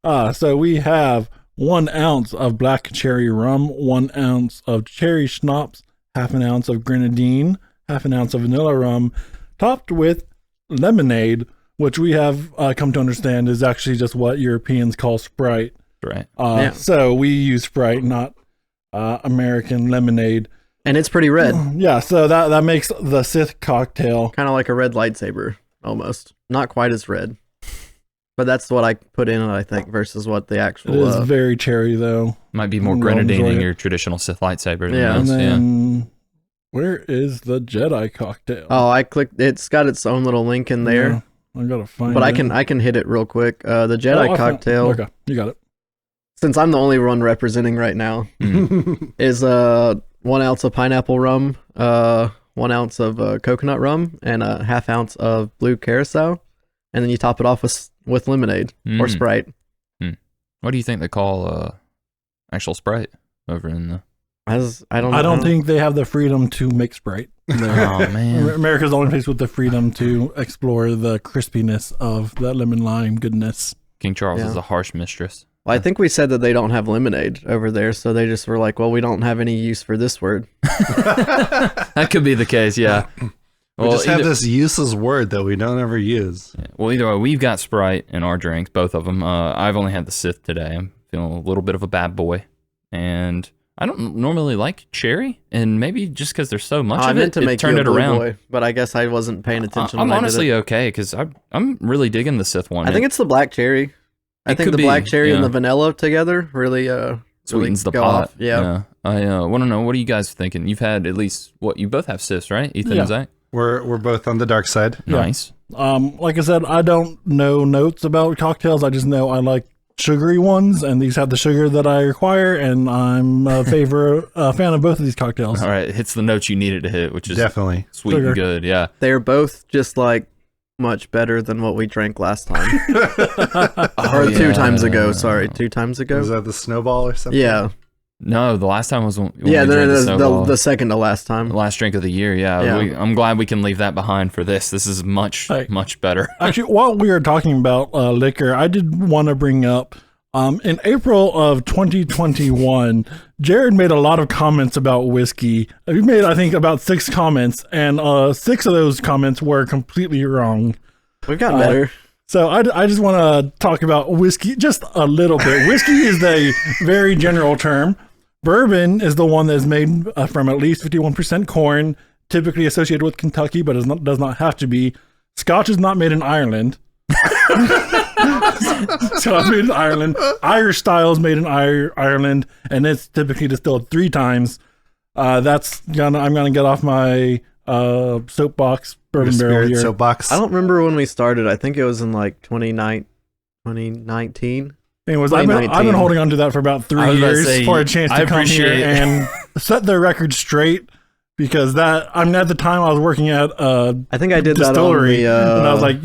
So we have 1 ounce of black cherry rum, 1 ounce of cherry schnapps, half an ounce of grenadine, half an ounce of vanilla rum, topped with lemonade, which we have come to understand is actually just what Europeans call Sprite. Right. Yeah. So we use Sprite, not American lemonade. And it's pretty red. Yeah, so that makes the Sith cocktail. Kind of like a red lightsaber, almost. Not quite as red. But that's what I put in it, I think, versus what the actual... It is very cherry, though. Might be more I'll grenadine enjoy in it. your traditional Sith lightsaber. Yeah. And Than this, then, where is the Jedi cocktail? Oh, I clicked... It's got its own little link in there. Yeah, I gotta find But it. I can hit it real quick. The Oh, Jedi I found- cocktail, Okay, you got it. since I'm the only one representing right now, is 1 ounce of pineapple rum, 1 ounce of coconut rum, and a half ounce of blue curacao, and then you top it off with lemonade or Sprite. What do you think they call actual Sprite over in the... I don't think they have the freedom to make Sprite. Oh, man. America's the only place with the freedom to explore the crispiness of that lemon lime goodness. King Charles Yeah. is a harsh mistress. Well, I think we said that they don't have lemonade over there, so they just were like, well, we don't have any use for this word. That could be the case, yeah. We just have this useless word that we don't ever use. Well, either way, we've got Sprite in our drinks, both of them. I've only had the Sith today. I'm feeling a little bit of a bad boy. And I don't normally like cherry, and maybe just because there's so much I of meant it, to make turned you a it blue around. boy, but I guess I wasn't paying attention. I'm when honestly I did it. okay, because I'm really digging the Sith one. I think it's the black cherry. I It think could the be, black cherry and yeah. the vanilla together really sweetens the go pot. off. Yeah. I want to know, what are you guys thinking? You've had at least, you both have Siths, right? Ethan Yeah. and Zach? We're both on the dark side. Nice. Like I said, I don't know notes about cocktails. I just know I like sugary ones, and these have the sugar that I require, and I'm a fan of both of these cocktails. All right, it hits the notes you needed to hit, which is Definitely. sweet Sugar. and good, yeah. They're both just like much better than what we drank last time. Or 2 times ago. Sorry, 2 times ago. Was that the snowball or something? Yeah. No, the last time was when Yeah, we drank the Snowball. the second to last time. The last drink of the year, yeah. Yeah. I'm glad we can leave that behind for this. This is much, Hey. much better. Actually, while we were talking about liquor, I did want to bring up In April of 2021, Jared made a lot of comments about whiskey. He made, I think, about 6 comments, and 6 of those comments were completely wrong. We've gotten better. So I just want to talk about whiskey just a little bit. Whiskey is a very general term. Bourbon is the one that is made from at least 51% corn, typically associated with Kentucky, but does not have to be. Scotch is not made in Ireland. Scotch made in Ireland. Irish style is made in Ireland, and it's typically distilled 3 times. I'm gonna get off my soapbox bourbon barrel here. Soapbox. I don't remember when we started. I think it was in like 2019. Anyways, I've been holding on to that for about 3 years for a chance to come here and set the record straight, because at the time I was working at I think I did distillery, that on the, and I was like,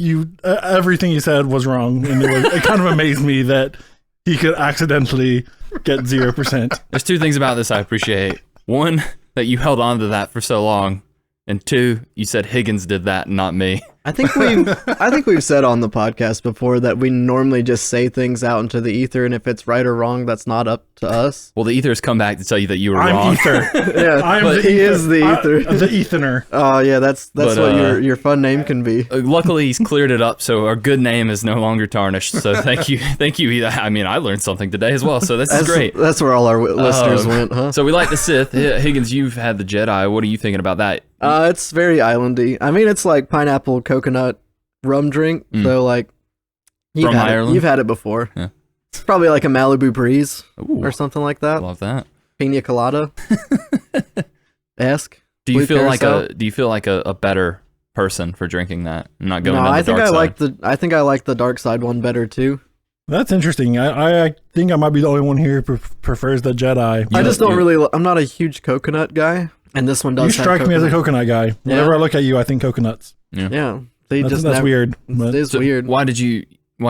everything you said was wrong, and it kind of amazed me that he could accidentally get 0%. There's 2 things about this I appreciate. 1, that you held on to that for so long, and 2, you said Higgins did that, not me. I think we've said on the podcast before that we normally just say things out into the ether, and if it's right or wrong, that's not up to us. Well, the ether has come back to tell you that you were I'm wrong. Ether. Yeah, he is the ether. The Ethener. Oh yeah, that's what your fun name can be. Luckily, he's cleared it up, so our good name is no longer tarnished. So thank you. I mean, I learned something today as well, so this is great. That's where all our listeners went, huh? So we like the Sith. Higgins, you've had the Jedi. What are you thinking about that? It's very islandy. I mean, it's like pineapple coconut rum drink. So like, From Ireland? You've had it before. Yeah. It's probably like a Malibu breeze Ooh, or something like that. love that. Pina colada. Esque. Do you Blue feel carousel. like a better person for drinking that and not going No, down the I think dark side? I think I like the dark side one better too. That's interesting. I think I might be the only one here who prefers the Jedi. I just don't really. I'm not a huge coconut guy, and this one does. You strike me as a coconut guy. Whenever Yeah. I look at you, I think coconuts. Yeah, they That's just never, weird. But It is So weird. Why'd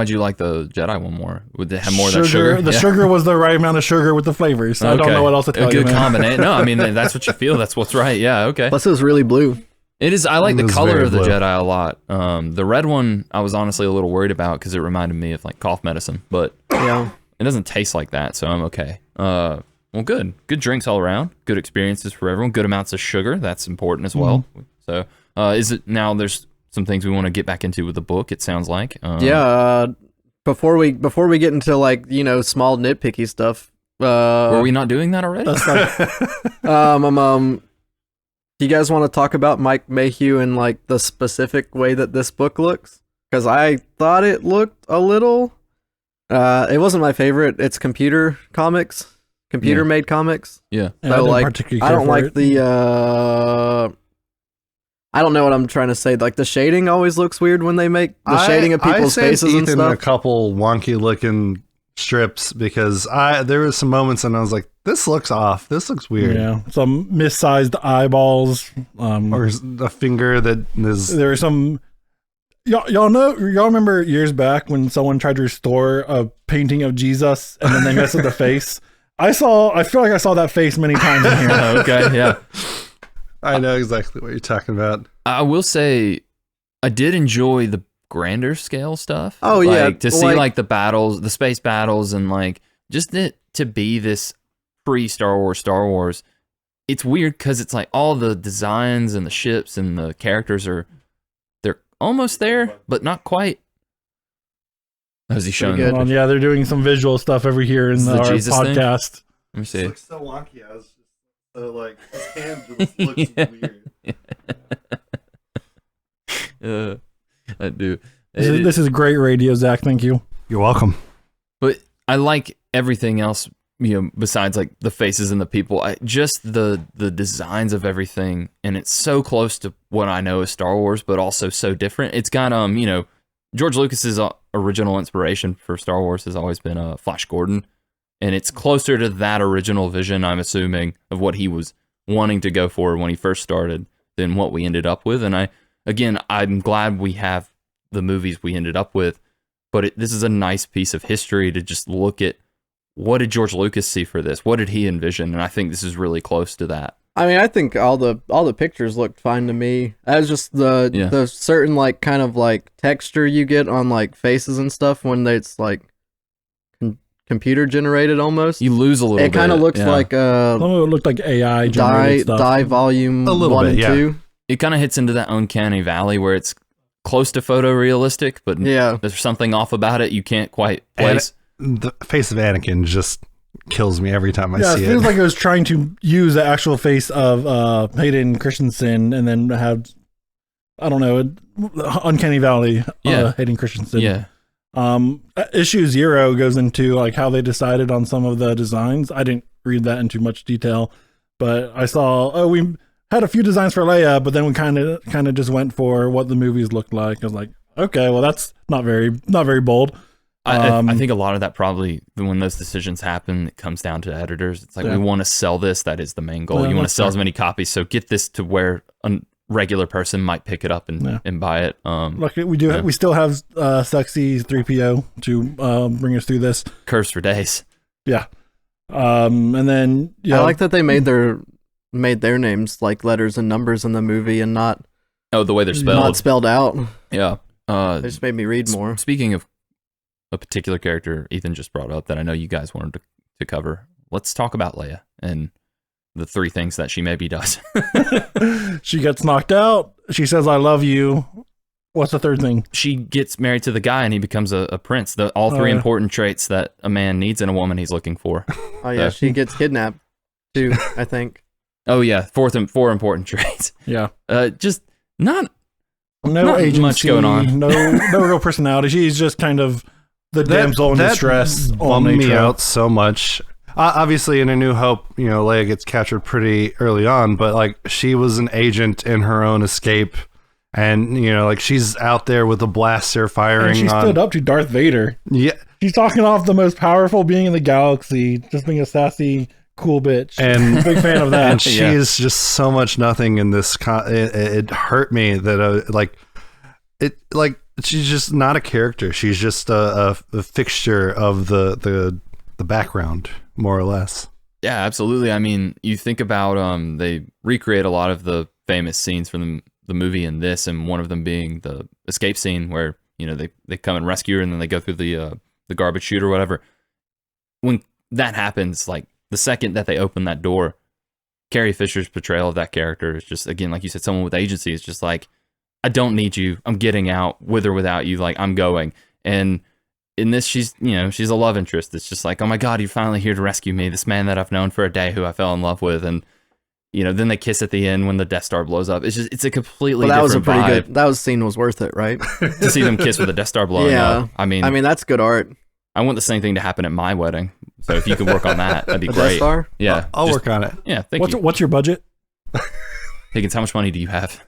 you like the Jedi one more? Would they have more of that sugar? The Yeah. sugar was the right amount of sugar with the flavors. So I don't Okay. know what else to tell A you. good man. combination. No, I mean that's what you feel. That's what's right. Yeah. Okay. Plus, it was really blue. It is. I like It the was color very of the blue. Jedi a lot. The red one, I was honestly a little worried about because it reminded me of like cough medicine, but Yeah. it doesn't taste like that, so I'm okay. Well, good. Good drinks all around. Good experiences for everyone. Good amounts of sugar. That's important as well. So, is it now? There's some things we want to get back into with the book. It sounds like. Yeah. Before we get into like small nitpicky stuff. Were we not doing that already? That's like, Do you guys want to talk about Mike Mayhew and like the specific way that this book looks? Because I thought it looked a little. It wasn't my favorite. It's computer made comics. Yeah. and I So didn't like, particularly I care don't for like it. the. I don't know what I'm trying to say. Like the shading always looks weird when they make the shading of people's I sent faces and Ethan stuff. a couple wonky looking strips because there was some moments and I was like, this looks off. This looks weird. Yeah, some missized eyeballs. Or a finger that is. There are some. Y'all remember years back when someone tried to restore a painting of Jesus and then they messed with the face? I feel like I saw that face many times in here. Okay. Yeah. I know exactly what you're talking about. I will say, I did enjoy the grander scale stuff. Oh, yeah, to see like- like the battles, the space battles, and like just it to be this pre-Star Wars. It's weird because it's like all the designs and the ships and the characters they're almost there, but not quite. How's he showing? good. Yeah, they're doing some visual stuff over here in Is the our Jesus thing? podcast. Let me see. so wonky. I was just so like his hand just looks weird. I do. This is great radio, Zach. Thank you. You're welcome. But I like everything else, besides like the faces and the people. Just the designs of everything, and it's so close to what I know is Star Wars, but also so different. It's got George Lucas's original inspiration for Star Wars has always been Flash Gordon, and it's closer to that original vision, I'm assuming, of what he was wanting to go for when he first started than what we ended up with. And I'm glad we have the movies we ended up with, but this is a nice piece of history to just look at. What did George Lucas see for this? What did he envision? And I think this is really close to that. I mean, I think all the pictures looked fine to me. As just the certain like kind of like texture you get on like faces and stuff when it's like computer generated almost. You lose a little bit. It kind of looks yeah. like Some of it looked like AI generated stuff. Die Volume A little 1 bit, and yeah. 2. It kind of hits into that uncanny valley where it's close to photorealistic, but Yeah. there's something off about it you can't quite place. The face of Anakin just kills me every time I Yeah, see it feels it. like it was trying to use the actual face of Hayden Christensen and then have, I don't know, Uncanny Valley Yeah. Hayden Christensen. Yeah. Issue 0 goes into like how they decided on some of the designs. I didn't read that into much detail, but I saw, we had a few designs for Leia, but then we kind of just went for what the movies looked like. I was like, okay, well that's not very bold. I think a lot of that probably, when those decisions happen, it comes down to editors. It's like, we want to sell this. That is the main goal. Yeah, You want to that's sell fair. as many copies. So get this to where a regular person might pick it up and buy it. Like we still have sexy 3PO to bring us through this. Curves for days. Yeah. And then I like that they made their names like letters and numbers in the movie and not The way they're spelled. not spelled out. Yeah. They just made me read more. Speaking of a particular character Ethan just brought up that I know you guys wanted to cover, let's talk about Leia and the 3 things that she maybe does. she gets knocked out. She says, "I love you." What's the third thing? She gets married to the guy and he becomes a prince. All 3 yeah. important traits that a man needs in a woman he's looking for. Oh yeah, she gets kidnapped too, I think. Oh yeah, 4 important traits. Yeah. Just not No agency, much going on. No real personality. She's just kind of the damsel in distress. Bummed on me nature. out so much. Obviously, in A New Hope, Leia gets captured pretty early on, but like she was an agent in her own escape, and like she's out there with a blaster firing. And she stood up to Darth Vader. Yeah, She's talking off the most powerful being in the galaxy, just being a sassy, cool bitch. and Big fan of that. and she is just so much nothing in this. It hurt me that she's just not a character. She's just a fixture of the background, more or less. Yeah, absolutely. I mean, you think about they recreate a lot of the famous scenes from the movie in this, and one of them being the escape scene where they come and rescue her, and then they go through the garbage chute or whatever. When that happens, like the second that they open that door, Carrie Fisher's portrayal of that character is just, again, like you said, someone with agency. Is just like, I don't need you. I'm getting out with or without you. Like, I'm going. And in this, she's a love interest. It's just like, oh my God, you're finally here to rescue me. This man that I've known for a day who I fell in love with. And, then they kiss at the end when the Death Star blows up. It's a completely Well, that was a different pretty vibe. good. That scene was worth it, right? To see them kiss with the Death Star blowing Yeah. up. I mean, that's good art. I want the same thing to happen at my wedding. So if you could work on that, that'd be The great. Death Star? Yeah. I'll just- work on it. Yeah, thank you. What's your budget? Higgins, how much money do you have?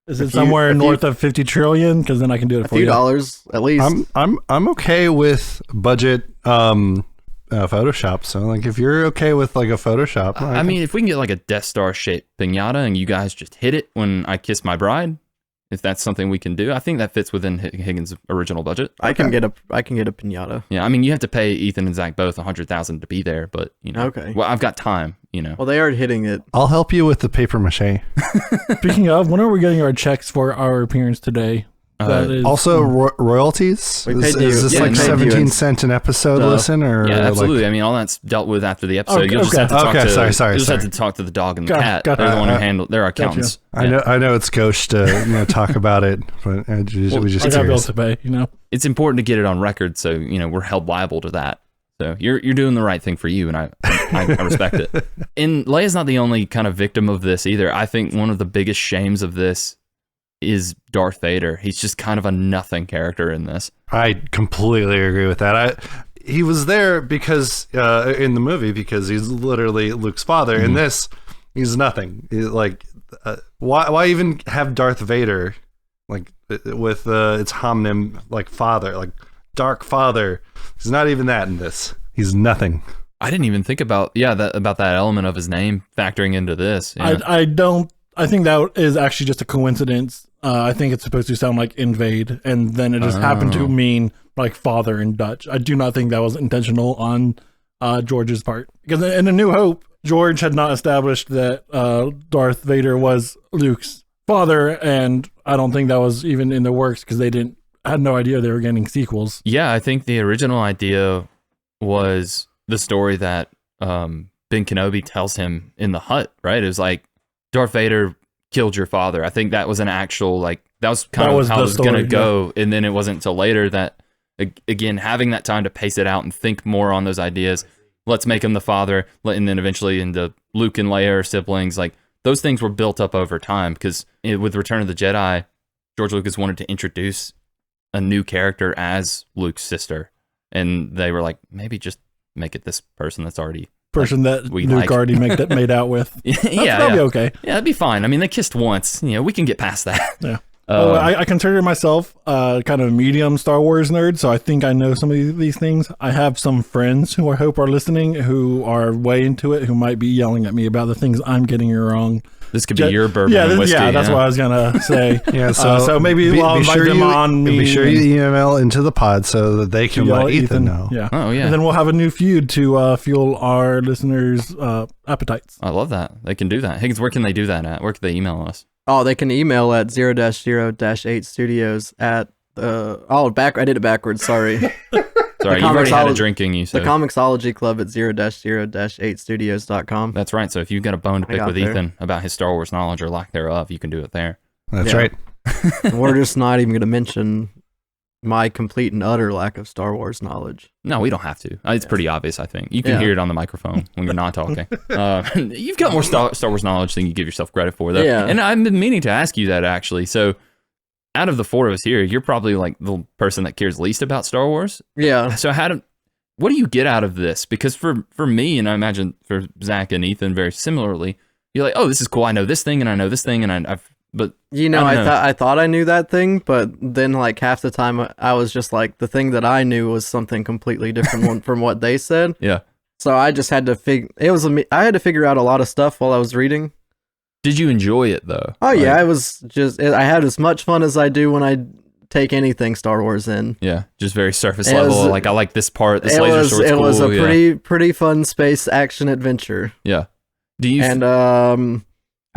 Is it somewhere north of 50 trillion? Because then I can do it A for few you. dollars at least. I'm okay with budget Photoshop. So like if you're okay with like a Photoshop, I mean, if we can get like a Death Star shaped pinata and you guys just hit it when I kiss my bride, if that's something we can do, I think that fits within Higgins' original budget. I can get a pinata. Yeah, I mean, you have to pay Ethan and Zach both $100,000 to be there, but Okay. Well, I've got time. Well, they are hitting it. I'll help you with the paper mache. Speaking of, when are we getting our checks for our appearance today? That is Also, royalties. We paid Is you- this yeah, like we paid you 17 in cent an episode stuff. listen or Yeah, like- absolutely. I mean, all that's dealt with after the episode. Okay, You'll just have to talk okay. to. Sorry, You'll just have sorry. to talk to the dog and the Got- cat. got They're the that. one who handle. They're our accountants. I know it's gauche to talk about it, but we just I got bills curious. to pay, It's important to get it on record, so we're held liable to that. So you're doing the right thing for you, and I respect it. And Leia's not the only kind of victim of this either. I think one of the biggest shames of this is Darth Vader. He's just kind of a nothing character in this. I completely agree with that. He was there because in the movie because he's literally Luke's father. In this, he's nothing. Why even have Darth Vader like with its homonym like father, like dark father? He's not even that in this. He's nothing. I didn't even think about that element of his name factoring into this. Yeah. I think that is actually just a coincidence. I think it's supposed to sound like invade, and then it just happened to mean like father in Dutch. I do not think that was intentional on George's part, because in A New Hope, George had not established that Darth Vader was Luke's father, and I don't think that was even in the works because they had no idea they were getting sequels. Yeah, I think the original idea was the story that Ben Kenobi tells him in the hut, right? It was like, Darth Vader killed your father. I think that was an actual, like, that was kind of how it was going to go. And then it wasn't until later that, again, having that time to pace it out and think more on those ideas. Let's make him the father. And then eventually into Luke and Leia are siblings. Like, those things were built up over time because with Return of the Jedi, George Lucas wanted to introduce a new character as Luke's sister. And they were like, maybe just make it this person that's already that Luke already made out with. That'll be okay. Yeah, that'd be fine. I mean, they kissed once. We can get past that. Yeah. I consider myself kind of a medium Star Wars nerd, so I think I know some of these things. I have some friends who I hope are listening who are way into it, who might be yelling at me about the things I'm getting wrong. This could be your bourbon and whiskey. Yeah, that's what I was gonna say. Yeah, so maybe I'll invite them on me. Be sure you email into the pod so that they can let Ethan know. Yeah. Oh yeah. And then we'll have a new feud to fuel our listeners' appetites. I love that. They can do that. Higgins, where can they do that at? Where can they email us? Oh, they can email at 0-0-8 studios at I did it backwards. Sorry. Sorry, you've already had a drinking. You said the Comixology Club at 0-0-8 studios.com. That's right. So if you've got a bone to pick with Ethan about his Star Wars knowledge or lack thereof, you can do it there. That's right. We're just not even going to mention my complete and utter lack of Star Wars knowledge. No, we don't have to. It's pretty obvious, I think. You can hear it on the microphone when you're not talking. You've got more Star Wars knowledge than you give yourself credit for, though. Yeah. And I've been meaning to ask you that, actually. So out of the four of us here, you're probably like the person that cares least about Star Wars. Yeah. So what do you get out of this? Because for me, and I imagine for Zach and Ethan very similarly, you're like, oh, this is cool. I know this thing and I know this thing and but I thought I knew that thing, but then like half the time I was just like, the thing that I knew was something completely different from what they said. Yeah. So I just had to I had to figure out a lot of stuff while I was reading. Did you enjoy it though? Oh yeah, I had as much fun as I do when I take anything Star Wars in. Yeah, just very surface level. Like I like this part. This laser sword's cool. It was a pretty fun space action adventure. Yeah. Do you? And I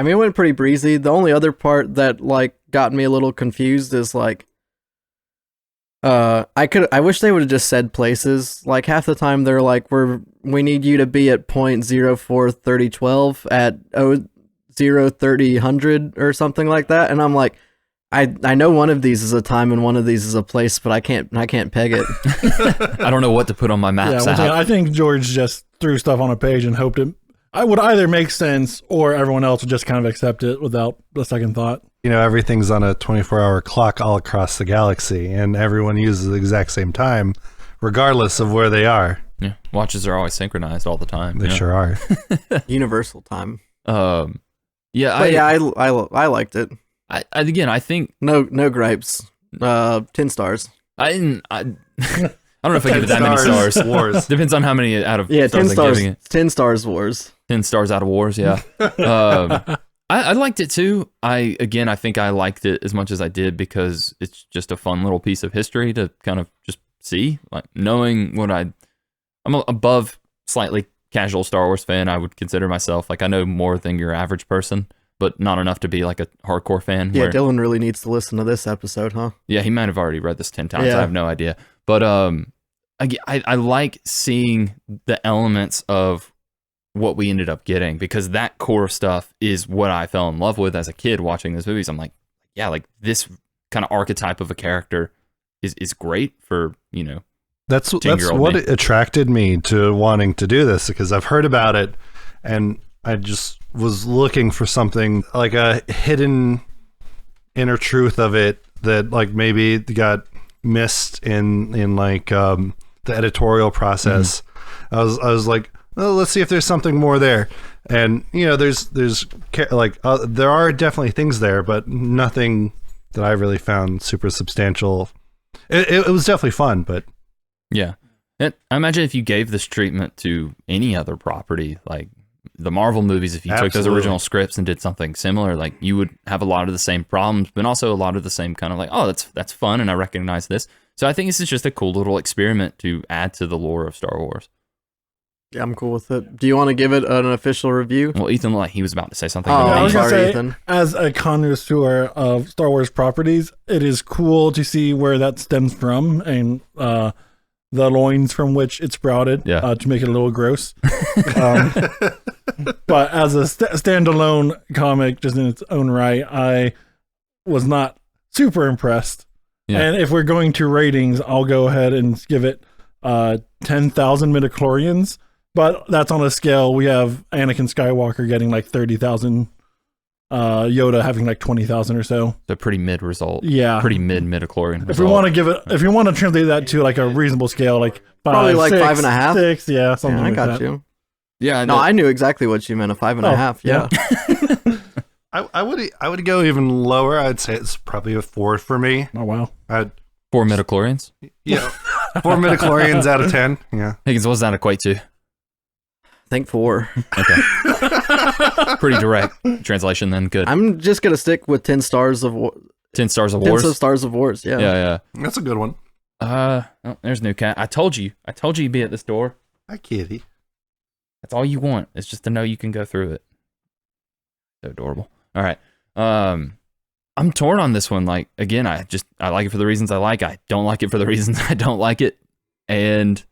mean, it went pretty breezy. The only other part that like got me a little confused is like, I wish they would have just said places. Like half the time they're like, we need you to be at point 043012 at 03000 or something like that, and I'm like, I know one of these is a time and one of these is a place, but I can't peg it. I don't know what to put on my maps. Yeah, I think George just threw stuff on a page and hoped I would either make sense or everyone else would just kind of accept it without a second thought. Everything's on a 24-hour clock all across the galaxy, and everyone uses the exact same time, regardless of where they are. Yeah, watches are always synchronized all the time. They sure are. Universal time. Yeah, but I liked it. I think no gripes. 10 stars. I don't know if I give it that many stars. Wars. Depends on how many out of 10 stars. stars. I'm giving it. 10 stars wars. 10 stars out of wars. Yeah. I liked it too. I think I liked it as much as I did because it's just a fun little piece of history to kind of just see, like knowing what I'm above slightly casual Star Wars fan. I would consider myself like I know more than your average person, but not enough to be like a hardcore fan. Yeah, Dylan really needs to listen to this episode, huh? Yeah, he might have already read this 10 times. Yeah. I have no idea. But I like seeing the elements of what we ended up getting because that core stuff is what I fell in love with as a kid watching those movies. I'm like, yeah, like this kind of archetype of a character is great for, That's what attracted me to wanting to do this because I've heard about it and I just was looking for something like a hidden inner truth of it that like maybe got missed in like the editorial process. Mm-hmm. I was like, well, let's see if there's something more there. And there's like there are definitely things there, but nothing that I really found super substantial. It was definitely fun, but yeah. I imagine if you gave this treatment to any other property, like the Marvel movies, if you took those original scripts and did something similar, like you would have a lot of the same problems, but also a lot of the same kind of like, oh, that's fun, and I recognize this. So I think this is just a cool little experiment to add to the lore of Star Wars. Yeah, I'm cool with it. Do you want to give it an official review? Well, Ethan, like he was about to say something. I was sorry, say, Ethan. As a connoisseur of Star Wars properties, it is cool to see where that stems from, and the loins from which it sprouted to make it a little gross. But as a standalone comic, just in its own right, I was not super impressed. Yeah. And if we're going to ratings, I'll go ahead and give it 10,000 midichlorians. But that's on a scale. We have Anakin Skywalker getting like 30,000, Yoda having like 20,000 or so. So pretty mid result. Yeah. Pretty midichlorian result. If we want to give it, if you want to translate that to like a reasonable scale, like 5, probably like 6, 5.5. 6, yeah, something I like got that. you. Yeah. No, I knew exactly what you meant. A 5.5. Yeah. I would go even lower. I'd say it's probably a 4 for me. Oh wow. 4 midichlorians. Yeah, 4 midichlorians out of 10. Yeah. Higgins, what does that equate to? I think 4. Okay. Pretty direct translation then. Good. I'm just gonna stick with 10 stars of 10 stars of 10 wars. stars of wars. Yeah. Yeah. That's a good one. Oh, there's new cat. I told you you'd be at this door. Hi, kitty. That's all you want. It's just to know you can go through it. So adorable. All right. I'm torn on this one. Like, again, I like it for the reasons I like. I don't like it for the reasons I don't like it. And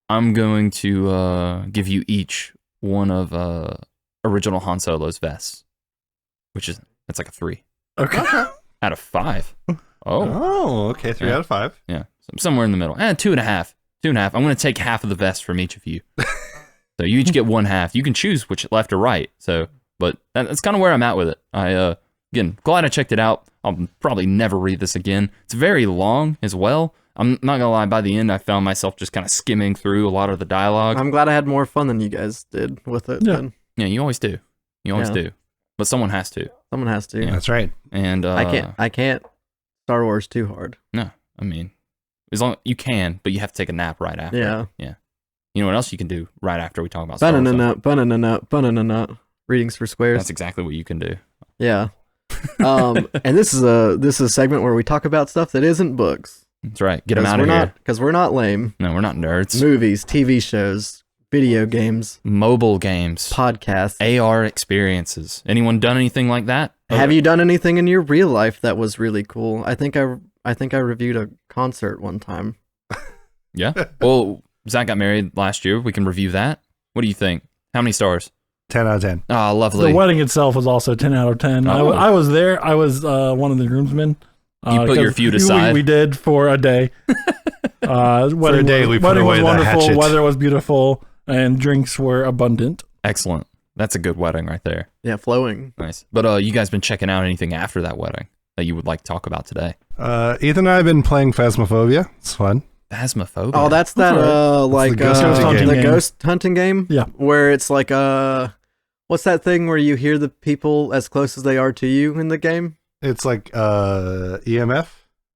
I'm going to give you each one of original Han Solo's vests, that's like a 3. Okay. Out of 5. Oh, okay. 3 out of 5. Yeah. So somewhere in the middle. 2.5. 2.5. I'm going to take half of the vest from each of you. So you each get 1 half. You can choose which left or right. So, but that's kind of where I'm at with it. Again, glad I checked it out. I'll probably never read this again. It's very long as well. I'm not gonna lie, by the end I found myself just kind of skimming through a lot of the dialogue. I'm glad I had more fun than you guys did with it. Yeah. Yeah, you always do. You always do. But someone has to. Someone has to. Yeah. That's right. And I can't Star Wars too hard. No, I mean, as long you can, but you have to take a nap right after. Yeah. Yeah. You know what else you can do right after we talk about Star Wars? Banana. Readings for squares. That's exactly what you can do. Yeah. And this is a segment where we talk about stuff that isn't books. That's right. Get them out of here. Because we're not lame. No, we're not nerds. Movies, TV shows, video games, mobile games, podcasts, AR experiences. Anyone done anything like that? Have you done anything in your real life that was really cool? I think I reviewed a concert one time. Yeah. Well, Zach got married last year. We can review that. What do you think? How many stars? 10 out of 10. Oh, lovely. The wedding itself was also 10 out of 10. Oh. I was there. I was one of the groomsmen. You put your feud aside. We did for a day. For a day, we put wedding away was the wonderful. hatchet. Weather was beautiful, and drinks were abundant. Excellent. That's a good wedding right there. Yeah, flowing. Nice. But you guys been checking out anything after that wedding that you would like to talk about today? Ethan and I have been playing Phasmophobia. It's fun. Phasmophobia. Oh, that's that right. like the ghost hunting the game. ghost hunting game. Yeah. Where it's like what's that thing where you hear the people as close as they are to you in the game? It's like EMF.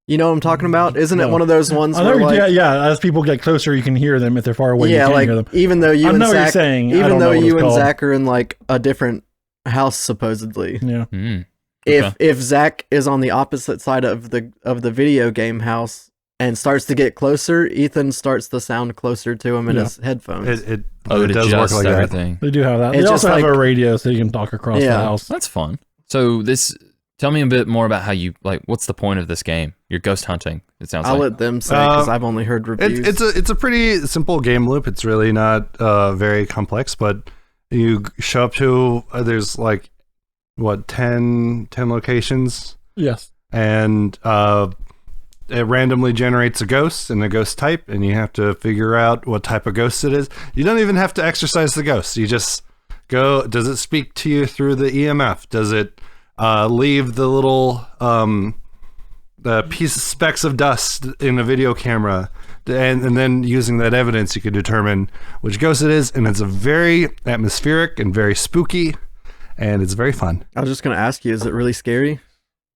You know what I'm talking about? Isn't it No. one of those ones I where know, like yeah. As people get closer, you can hear them. If they're far away, you yeah, can't like hear them. even though you I and know what you're Zach, saying. I even don't know though what you it's and called. Zach are in like a different house supposedly. Yeah. Mm. If Zach is on the opposite side of the video game house and starts to get closer, Ethan starts to sound closer to him in Yeah. his headphones. It Oh, it does work adjusts like that. everything. They do have that. It's They just also have like- a radio, so you can talk across the Yeah. house. That's fun. So tell me a bit more about how you, like, what's the point of this game? You're ghost hunting, it sounds I'll like. let them say because I've only heard reviews. It's a pretty simple game loop. It's really not very complex, but you show up to there's like 10 locations, Yes. and it randomly generates a ghost and a ghost type, and you have to figure out what type of ghost it is. You don't even have to exercise the ghost. You just go. Does it speak to you through the EMF? Does it leave the little specks of dust in a video camera? And then using that evidence, you can determine which ghost it is, and it's a very atmospheric and very spooky, and it's very fun. I was just gonna ask you, is it really scary?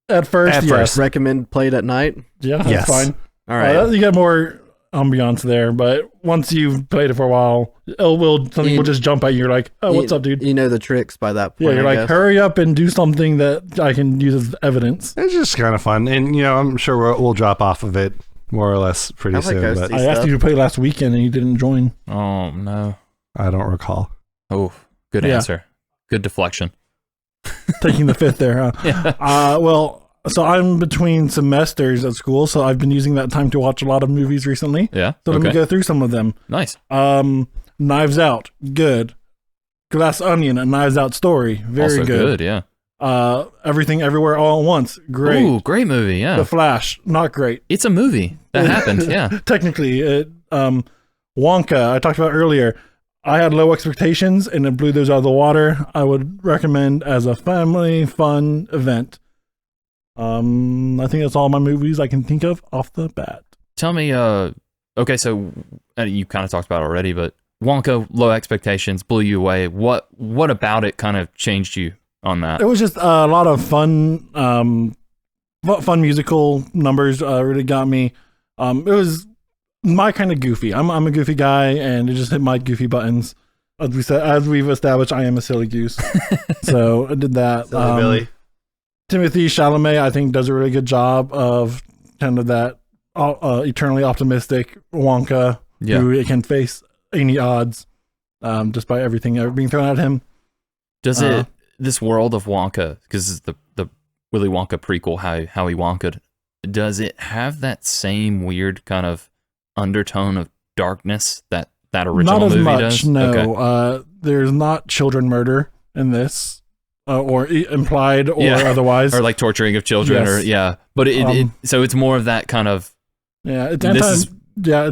At first, At yes. first. Recommend play it at night. Yeah, that's Yes. fine. All right. You get more ambiance there, but once you've played it for a while, something will just jump at you. You're like, oh, what's up, dude? You know the tricks by that point. Yeah, you're I like, guess. hurry up and do something that I can use as evidence. It's just kind of fun, and I'm sure we'll drop off of it more or less pretty I like soon. ghosty But I asked stuff. you to play last weekend and you didn't join. Oh, no. I don't recall. Oh, good Yeah. answer. Good deflection. Taking the fifth there, huh? Yeah. Well, So I'm between semesters at school, so I've been using that time to watch a lot of movies recently. Yeah. So let me go through some of them. Nice. Knives Out, good. Glass Onion, a Knives Out story, very Also good. Yeah. Everything Everywhere All at Once, great. Ooh, great movie. Yeah. The Flash, not great. It's a movie that happened. Yeah. Technically, Wonka, I talked about earlier. I had low expectations and it blew those out of the water. I would recommend as a family fun event. I think that's all my movies I can think of off the bat. Tell me, okay, so you kind of talked about it already, but Wonka, low expectations, blew you away. What about it kind of changed you on that? It was just a lot of fun musical numbers. Really got me. It was my kind of goofy. I'm a goofy guy, and it just hit my goofy buttons. As we've established, I am a silly goose, so I did that. Silly Billy. Timothy Chalamet, I think, does a really good job of kind of that eternally optimistic Wonka who can face any odds, despite everything ever being thrown at him. Does it this world of Wonka, because it's the Willy Wonka prequel, how he Wonkaed, does it have that same weird kind of undertone of darkness that original movie movie does? does? No. Okay. There's not children murder in this, or implied or otherwise, or like torturing of children, yes. But so it's more of that kind of it's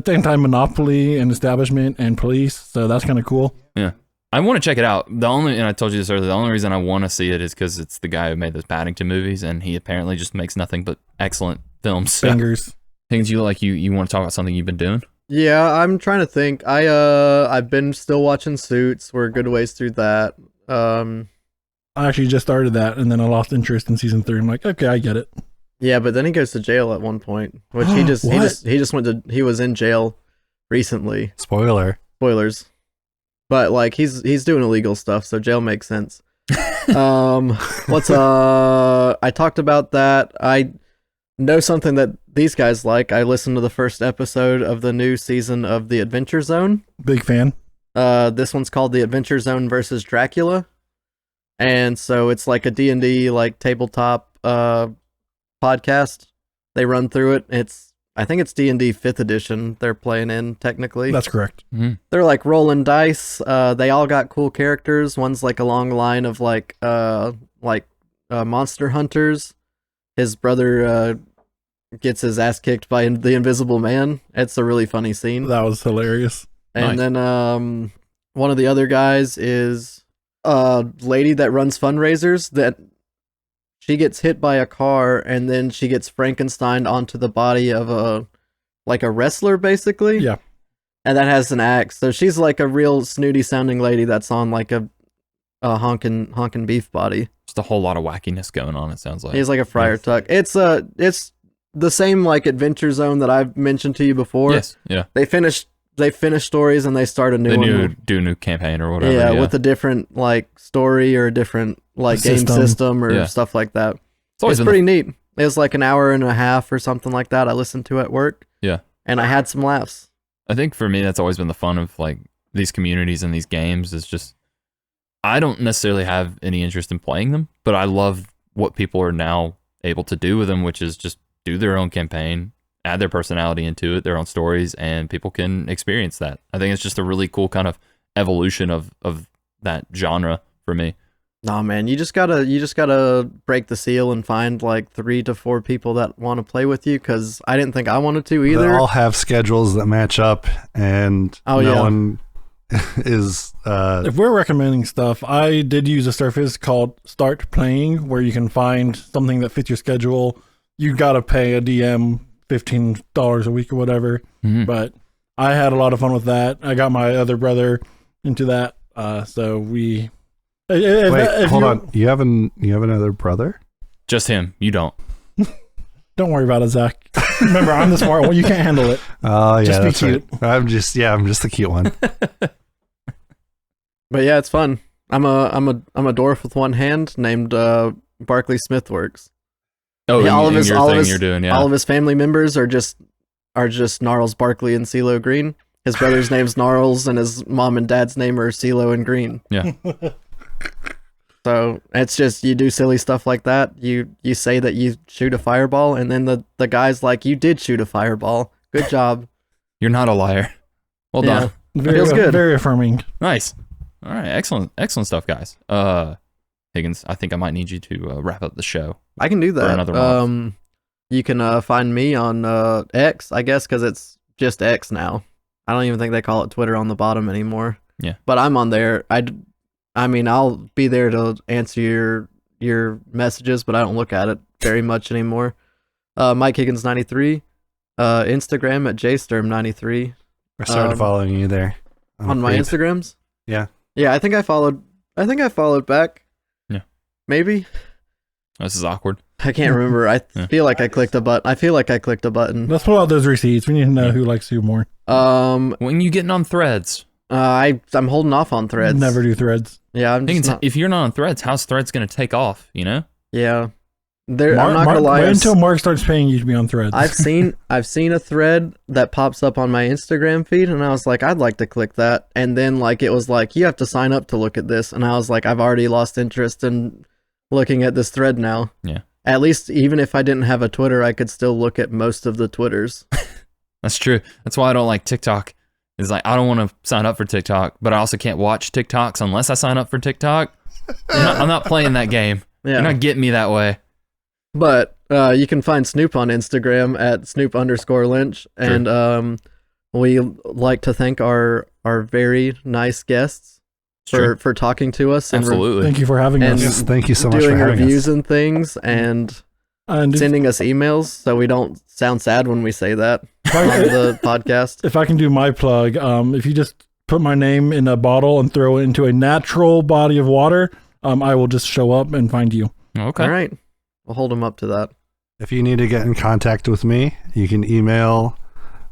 anti-monopoly and establishment and police, so that's kind of cool. Yeah. I want to check it out. And I told you this earlier, the only reason I want to see it is because it's the guy who made those Paddington movies, and he apparently just makes nothing but excellent films. Fingers. Things you want to talk about something you've been doing? Yeah, I'm trying to think. I've been still watching Suits. We're a good ways through that. I actually just started that, and then I lost interest in season 3. I'm like, okay, I get it. Yeah, but then he goes to jail at one point, which he was in jail recently. Spoilers. But like he's doing illegal stuff, so jail makes sense. I talked about that. I know something that these guys like. I listened to the first episode of the new season of The Adventure Zone. Big fan. This one's called The Adventure Zone versus Dracula. And so it's like a D&D like tabletop podcast. They run through it. I think it's D&D 5th edition they're playing in, technically. That's correct. Mm-hmm. They're like rolling dice. They all got cool characters. One's like a long line of monster hunters. His brother gets his ass kicked by the Invisible Man. It's a really funny scene. That was hilarious. And then one of the other guys is a lady that runs fundraisers that she gets hit by a car and then she gets Frankensteined onto the body of a wrestler, basically. Yeah. And that has an axe. So she's like a real snooty sounding lady that's on like a honkin' beef body. Just a whole lot of wackiness going on, it sounds like. He's like a Friar Tuck. It's the same like Adventure Zone that I've mentioned to you before. Yes, yeah. They finish stories and they start a new one. Do a new campaign or whatever. Yeah, with a different like story or a different like game system or stuff like that. It's pretty neat. It was like an hour and a half or something like that. I listened to at work. Yeah. And I had some laughs. I think for me, that's always been the fun of like these communities and these games is just, I don't necessarily have any interest in playing them, but I love what people are now able to do with them, which is just do their own campaign, add their personality into it, their own stories, and people can experience that. I think it's just a really cool kind of evolution of that genre for me. Nah, man, you just gotta break the seal and find like 3 to 4 people that want to play with you. Because I didn't think I wanted to either. They all have schedules that match up, and one is. If we're recommending stuff, I did use a service called Start Playing, where you can find something that fits your schedule. You gotta pay a DM $15 a week or whatever. Mm-hmm. But I had a lot of fun with that. I got my other brother into that, so we. Wait, hold on. You have another brother? Just him. You don't. Don't worry about it, Zach. Remember, I'm the smart one. You can't handle it. Oh yeah, just be cute. Right. I'm just the cute one. But yeah, it's fun. I'm a dwarf with one hand named Barkley Smithworks. Oh, yeah, all of his family members are just Gnarls, Barkley, and CeeLo Green. His brother's name's Gnarls, and his mom and dad's name are CeeLo and Green. Yeah. So it's just you do silly stuff like that. You say that you shoot a fireball, and then the guy's like, "You did shoot a fireball. Good job." You're not a liar. Well Yeah. done. Feels good. Very affirming. Nice. All right. Excellent stuff, guys. Higgins, I think I might need you to wrap up the show. I can do that. another month. You can find me on X, I guess, because it's just X now. I don't even think they call it Twitter on the bottom anymore. Yeah. But I'm on there. I mean, I'll be there to answer your messages, but I don't look at it very much anymore. Mike Higgins 93, Instagram at jsturm93. I started following you there On my Instagrams. Yeah. Yeah, I think I followed back. Yeah. Maybe. This is awkward. I can't remember. I feel like I clicked a button. Let's pull out those receipts. We need to know who likes who more. When you getting on Threads? I'm holding off on Threads. Never do Threads. Yeah, I'm just Higgins, not, if you're not on Threads, how's Threads going to take off? You know? yeah. I'm not gonna lie. Wait until Mark starts paying you to be on Threads. I've seen a thread that pops up on my Instagram feed, and I was like, I'd like to click that. And then like it was like, you have to sign up to look at this, and I was like, I've already lost interest in looking at this thread now. Yeah. At least even if I didn't have a Twitter, I could still look at most of the Twitters. That's true. That's why I don't like TikTok. It's like, I don't want to sign up for TikTok, but I also can't watch TikToks unless I sign up for TikTok. I'm not playing that game. Yeah. You're not getting me that way. But you can find Snoop on Instagram at Snoop_Lynch. And we like to thank our very nice guests for talking to us. Absolutely. Thank you for having us. Yes, thank you so much for doing having reviews us. and things, and And sending us emails so we don't sound sad when we say that on the podcast. if I can do my plug, if you just put my name in a bottle and throw it into a natural body of water, I will just show up and find you. Okay. All right. We'll hold them up to that. If you need to get in contact with me, you can email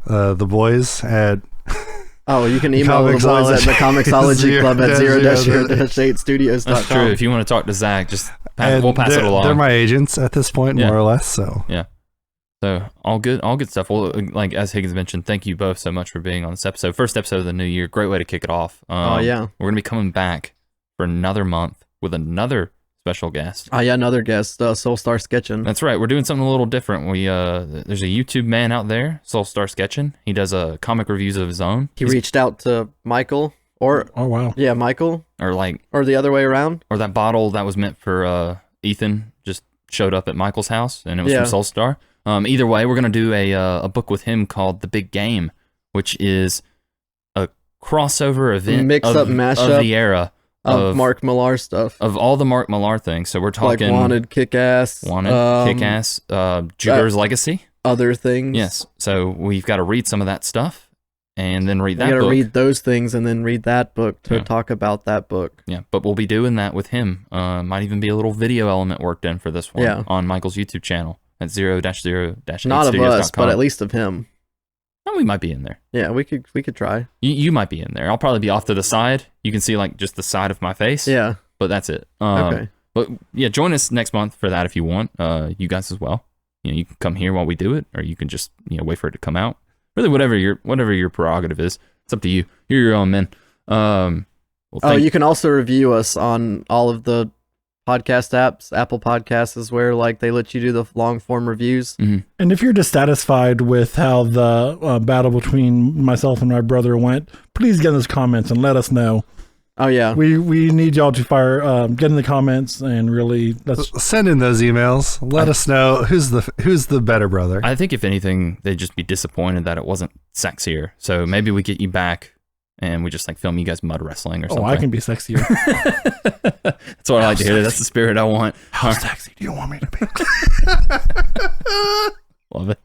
the boys at Oh, you can email the boys at thecomixologyclub at 0-8studios.com. That's true. If you want to talk to Zach, just we'll pass it along. They're my agents at this point, Yeah. more or less. So So all good stuff. Well, like as Higgins mentioned, thank you both so much for being on this episode. First episode of the new year. Great way to kick it off. Oh, yeah. We're gonna be coming back for another month with another special guest. Oh, yeah, another guest, Soulstar Sketching. That's right. We're doing something a little different. There's a YouTube man out there, Soulstar Sketching. He does comic reviews of his own. He reached out to Michael, Oh, wow. yeah, Michael, or or the other way around. or that bottle that was meant for Ethan just showed up at Michael's house, and it was Yeah. from Soulstar. Either way, we're gonna do a book with him called The Big Game, which is a crossover event Mix-up, mashup of the era Of Mark Millar stuff. of all the Mark Millar things. So we're talking Like Wanted, Kick-Ass. Kick-Ass, Jupiter's Legacy. Other things. Yes. So we've got to read some of that stuff and then read You that gotta book. read those things and then read that book to Yeah. talk about that book. Yeah, but we'll be doing that with him. Might even be a little video element worked in for this one Yeah. on Michael's YouTube channel at 0-0-8studios.com. Not of us, but at least of him. Oh, we might be in there. Yeah, we could try. You might be in there. I'll probably be off to the side. You can see like just the side of my face. Yeah. But that's it. Okay. But yeah, join us next month for that if you want. You guys as well. You can come here while we do it, or you can just wait for it to come out. Really, whatever your prerogative is, it's up to you. You're your own man. You can also review us on all of the podcast apps. Apple Podcasts is where like they let you do the long form reviews. Mm-hmm. And if you're dissatisfied with how the battle between myself and my brother went, please get in those comments and let us know. Oh yeah. We need y'all to get in the comments and really send in those emails. Let us know who's the better brother. I think if anything, they'd just be disappointed that it wasn't sexier. So maybe we get you back and we just like film you guys mud wrestling or something. Oh, I can be sexier. That's what I like to hear. That's the spirit I want. How sexy do you want me to be? Love it.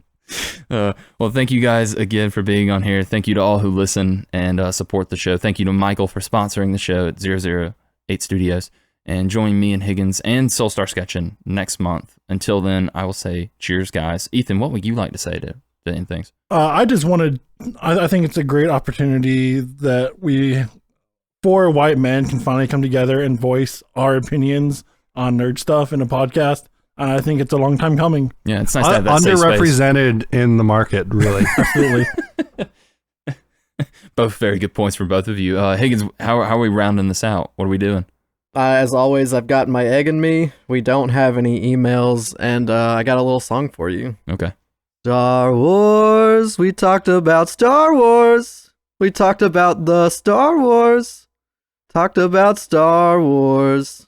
Well, thank you guys again for being on here. Thank you to all who listen and support the show. Thank you to Michael for sponsoring the show at 008 Studios. And join me and Higgins and Soulstar Sketching next month. Until then, I will say cheers, guys. Ethan, what would you like to say to end things? I think it's a great opportunity that four white men can finally come together and voice our opinions on nerd stuff in a podcast. And I think it's a long time coming. Yeah, it's nice to have that safe space. Underrepresented in the market, really. Absolutely. Both very good points for both of you. Higgins, how are we rounding this out? What are we doing? As always, I've got my egg in me. We don't have any emails, and I got a little song for you. Okay. Star Wars. We talked about Star Wars. We talked about the Star Wars. Talked about Star Wars.